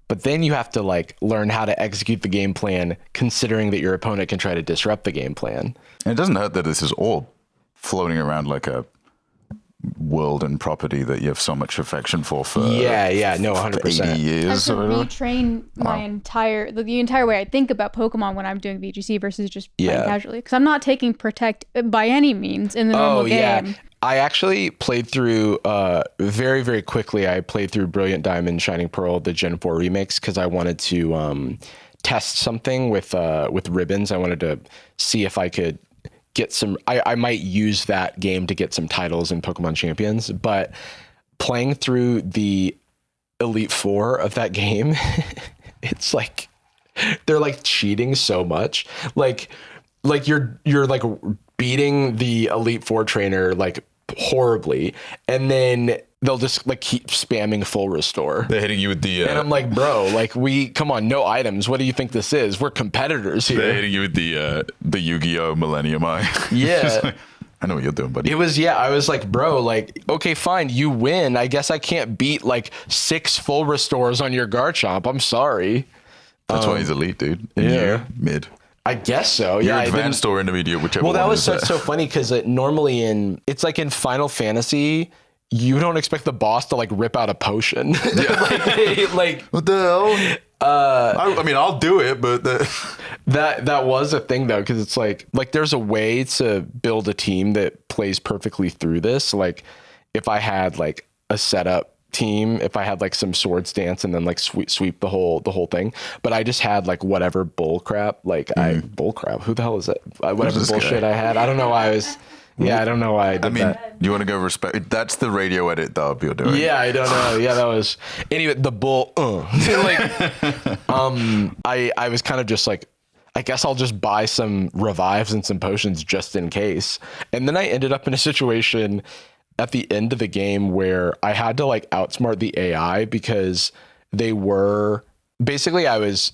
But then you have to like learn how to execute the game plan, considering that your opponent can try to disrupt the game plan. And it doesn't hurt that this is all floating around like a world and property that you have so much affection for 100%. 80 years. I have to retrain my entire the entire way I think about Pokemon when I'm doing VGC versus just playing casually, because I'm not taking Protect by any means in the normal game. I actually played through very, very quickly. I played through Brilliant Diamond, Shining Pearl, the Gen 4 remakes, because I wanted to test something with ribbons. I wanted to see if I could get some. I might use that game to get some titles in Pokemon Champions. But playing through the Elite Four of that game, it's like they're like cheating so much. Like you're like beating the Elite Four trainer like horribly, and then they'll just like keep spamming full restore. They're hitting you with the and I'm like, bro, like come on, no items. What do you think this is? We're competitors here. They're hitting you with the Yu-Gi-Oh! Millennium Eye. Yeah. Like, I know what you're doing, buddy. It was, I was like, bro, like, okay, fine, you win. I guess I can't beat like 6 full restores on your Garchomp. I'm sorry. That's why he's elite, dude. Mid. I guess so. You're Yeah, advanced or intermediate, whichever. Well, that one was is so funny because normally it's like in Final Fantasy, you don't expect the boss to like rip out a potion. like what the hell? I mean, I'll do it, but that was a thing though, because it's like there's a way to build a team that plays perfectly through this. Like if I had like a setup team, if I had like some sword stance and then like sweep the whole thing, but I just had like whatever bull crap, bull crap. Who the hell is it? Whatever bullshit I had. I don't know why I was. Yeah, I don't know why I did that. You want to go respect? That's the radio edit dub you're doing. Yeah, I don't know. Yeah, that was anyway. The bull. I was kind of just like, I guess I'll just buy some revives and some potions just in case. And then I ended up in a situation at the end of the game where I had to like outsmart the AI because they were basically, I was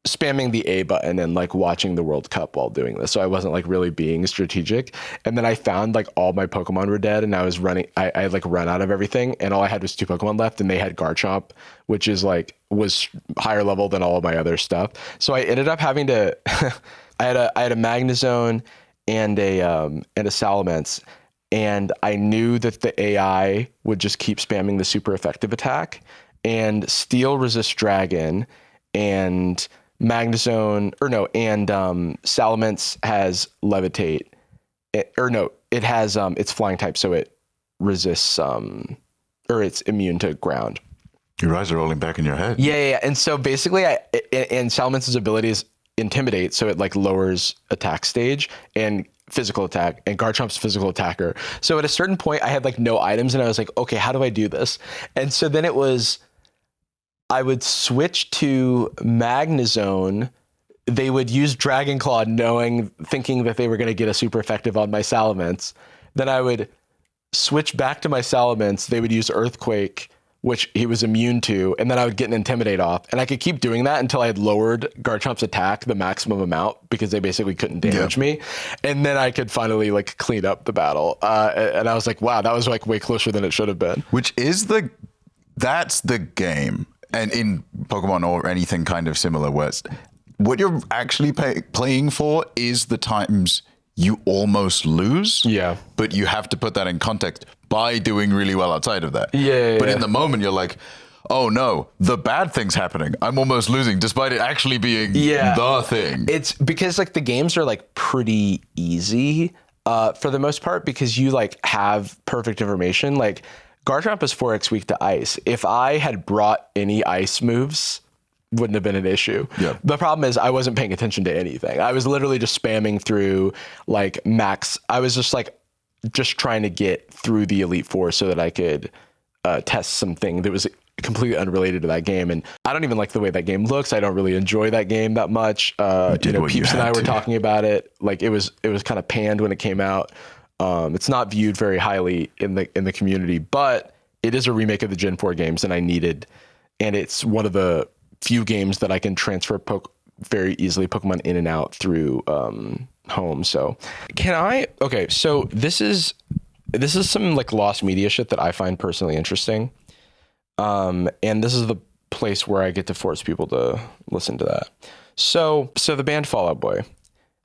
spamming the A button and like watching the World Cup while doing this. So I wasn't like really being strategic. And then I found like all my Pokemon were dead and I was running, I like run out of everything and all I had was 2 Pokemon left and they had Garchomp, which is like, was higher level than all of my other stuff. So I ended up having to, I had a Magnezone and a Salamence, and I knew that the AI would just keep spamming the super effective attack, and Steel resists Dragon, and Salamence has Levitate. It has it's flying type, so it resists or it's immune to ground. Your eyes are rolling back in your head. Yeah. And so basically, and Salamence's ability is Intimidate, so it like lowers attack stage and physical attack, and Garchomp's physical attacker. So at a certain point, I had like no items, and I was like, okay, how do I do this? And so then I would switch to Magnezone. They would use Dragon Claw, thinking that they were going to get a super effective on my Salamence. Then I would switch back to my Salamence. They would use Earthquake, which he was immune to, and then I would get an Intimidate off. And I could keep doing that until I had lowered Garchomp's attack the maximum amount, because they basically couldn't damage me. And then I could finally like clean up the battle. And I was like, wow, that was like way closer than it should have been. Which is that's the game. And in Pokemon or anything kind of similar, where what you're actually playing for is the times you almost lose. Yeah. But you have to put that in context by doing really well outside of that. Yeah. But in the moment, you're like, oh no, the bad thing's happening. I'm almost losing, despite it actually being the thing. It's because like the games are like pretty easy for the most part, because you like have perfect information. Like Garchomp is 4x weak to ice. If I had brought any ice moves, wouldn't have been an issue. Yeah. The problem is I wasn't paying attention to anything. I was literally just spamming through like max. I was just trying to get through the Elite Four so that I could test something that was completely unrelated to that game. And I don't even like the way that game looks. I don't really enjoy that game that much. Peeps and I were talking about it. Like it was kind of panned when it came out. It's not viewed very highly in the community, but it is a remake of the Gen 4 games, and and it's one of the few games that I can transfer very easily Pokemon in and out through home. So so this is some like lost media shit that I find personally interesting. And this is the place where I get to force people to listen to that. So the band Fall Out Boy,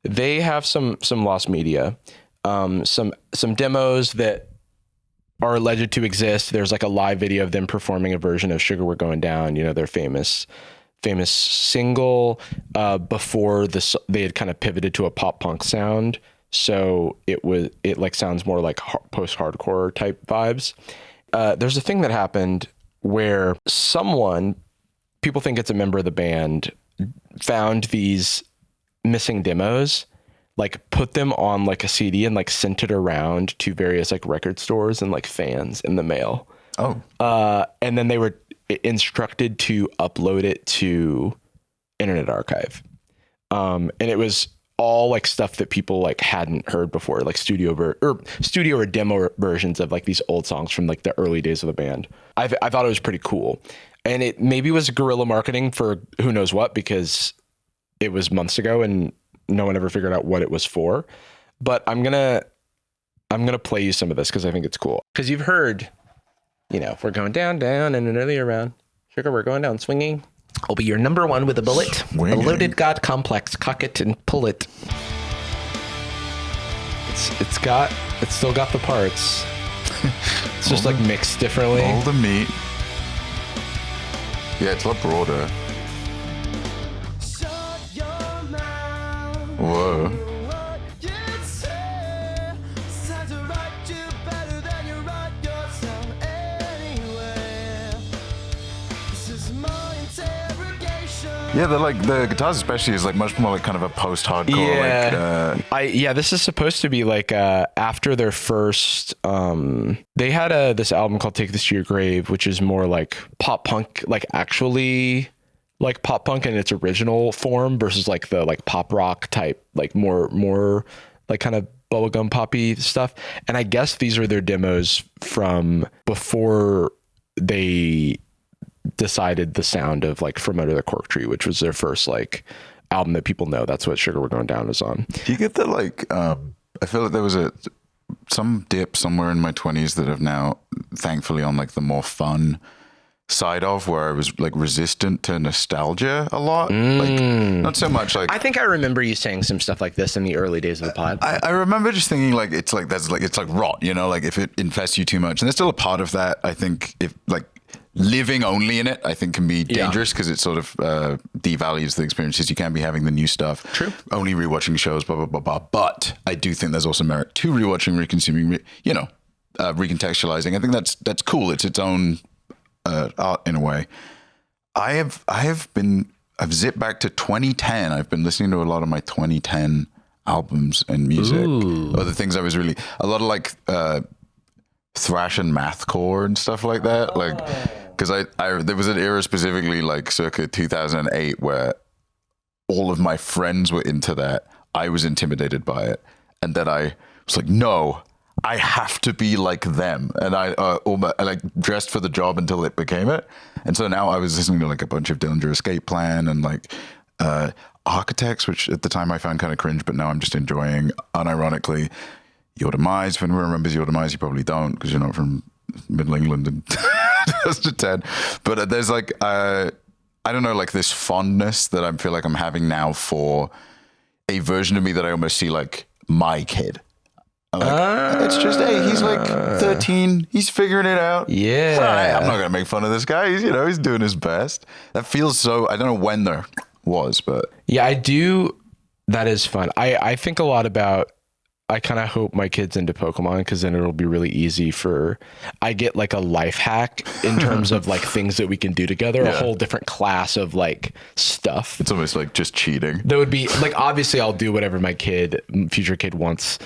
they have some lost media, some demos that are alleged to exist. There's like a live video of them performing a version of Sugar We're Going Down, their famous single, before they had kind of pivoted to a pop punk sound. So it like sounds more like post-hardcore type vibes. There's a thing that happened where people think it's a member of the band, found these missing demos, like put them on like a CD and like sent it around to various like record stores and like fans in the mail. Oh. And then they were instructed to upload it to Internet Archive. And it was all like stuff that people like hadn't heard before, like studio or demo versions of like these old songs from like the early days of the band. I thought it was pretty cool. And it maybe was guerrilla marketing for who knows what, because it was months ago and no one ever figured out what it was for. But I'm gonna play you some of this because I think it's cool. Because you've heard, we're going down, and an earlier round. Sugar, we're going down swinging. I'll be your number one with a bullet. A loaded god complex. Cock it and pull it. It's still got the parts. It's just like mixed differently. All the meat. Yeah, it's a lot broader. Whoa. Yeah, the guitars especially is like much more like kind of a post-hardcore. Yeah, this is supposed to be like after their first. They had this album called "Take This to Your Grave," which is more like pop punk, like actually like pop punk in its original form versus like the like pop rock type, like more like kind of bubblegum poppy stuff. And I guess these are their demos from before they decided the sound of like From Under the Cork Tree, which was their first like album that people know. That's what Sugar We're Going Down is on. Do you get that like I feel like there was some dip somewhere in my 20s that have now thankfully on like the more fun side of, where I was like resistant to nostalgia a lot. Like not so much like, I think I remember you saying some stuff like this in the early days of the pod. I remember just thinking like it's like rot, you know, like if it infests you too much. And there's still a part of that. I think if like living only in it, I think can be dangerous because it sort of devalues the experiences you can be having, the new stuff. True. Only rewatching shows, blah, blah, blah, blah. But I do think there's also merit to rewatching, reconsuming, recontextualizing. I think that's cool. It's its own art in a way. I've zipped back to 2010. I've been listening to a lot of my 2010 albums and music. Or the things I was really, a lot of like thrash and mathcore and stuff like that. Like, because I there was an era specifically like circa 2008 where all of my friends were into that. I was intimidated by it, and then I was like, no, I have to be like them. And I like dressed for the job until it became it. And so now I was listening to like a bunch of Dillinger Escape Plan and like Architects, which at the time I found kind of cringe, but now I'm just enjoying unironically. Your Demise. If anyone remembers Your Demise, you probably don't because you're not from Middle England in 2010. But there's like, I don't know, like this fondness that I feel like I'm having now for a version of me that I almost see like my kid. Like, it's just, hey, he's like 13. He's figuring it out. Yeah. Right, I'm not going to make fun of this guy. He's doing his best. That feels so, I don't know when there was, but. Yeah, I do. That is fun. I think a lot about, I kind of hope my kid's into Pokemon because then it'll be really easy I get like a life hack in terms of like things that we can do together, a whole different class of like stuff. It's almost like just cheating. That would be like, obviously I'll do whatever my future kid wants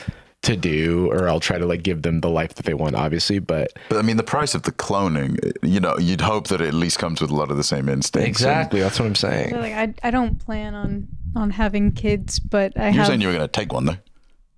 to do, or I'll try to like give them the life that they want, obviously. But I mean, the price of the cloning, you'd hope that it at least comes with a lot of the same instincts. Exactly. That's what I'm saying. So, like, I don't plan on having kids, but You're saying you were going to take one though?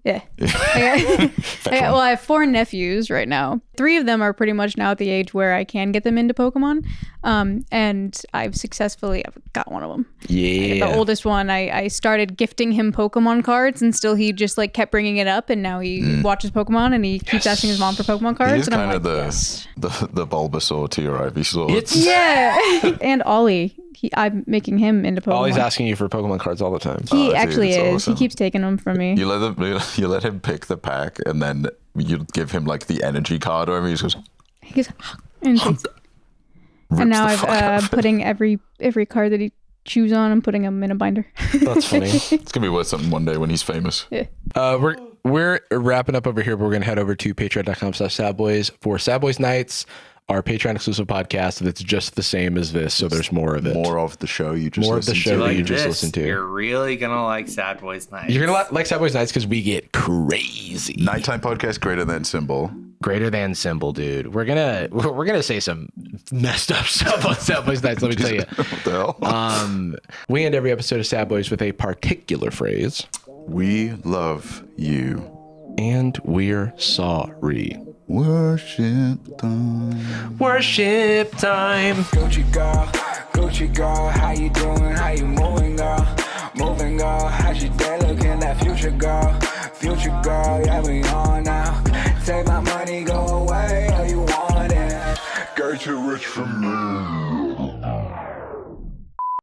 Yeah. I have 4 nephews right now. 3 of them are pretty much now at the age where I can get them into Pokemon. And I've successfully got one of them. Yeah. The oldest one, I started gifting him Pokemon cards, and still he just like kept bringing it up, and now he watches Pokemon and he keeps asking his mom for Pokemon cards. He is and kind I'm of like, the Bulbasaur to your Ivysaur. Yeah. And Ollie. I'm making him into Pokemon. Ollie's asking you for Pokemon cards all the time. He actually is. Awesome. He keeps taking them from me. You let him pick the pack, and then you give him like the energy card or whatever. He goes, and now I'm putting every card that he chews on, I'm putting him in a binder. That's funny. It's gonna be worth something one day when he's famous. Yeah. We're wrapping up over here, but we're gonna head over to patreon.com/sadboys for Sadboyz Nightz, our Patreon exclusive podcast that's just the same as this, so there's more of it. More of the show you just listen to. You're really gonna like Sadboyz Nightz. You're gonna like Sadboyz Nightz because we get crazy. Nighttime podcast greater than Symbol. Greater than Symbol, dude. We're gonna say some messed up stuff on Sadboyz Nightz, let me tell you. What the hell? We end every episode of Sadboys with a particular phrase. We love you. And we're sorry. Worship time. Worship time. Gucci girl, how you doing? How you moving, girl? Moving, girl. How's your day looking? That future girl, yeah, we on now. Take my money, go away, all you want it. Girl, too rich for me.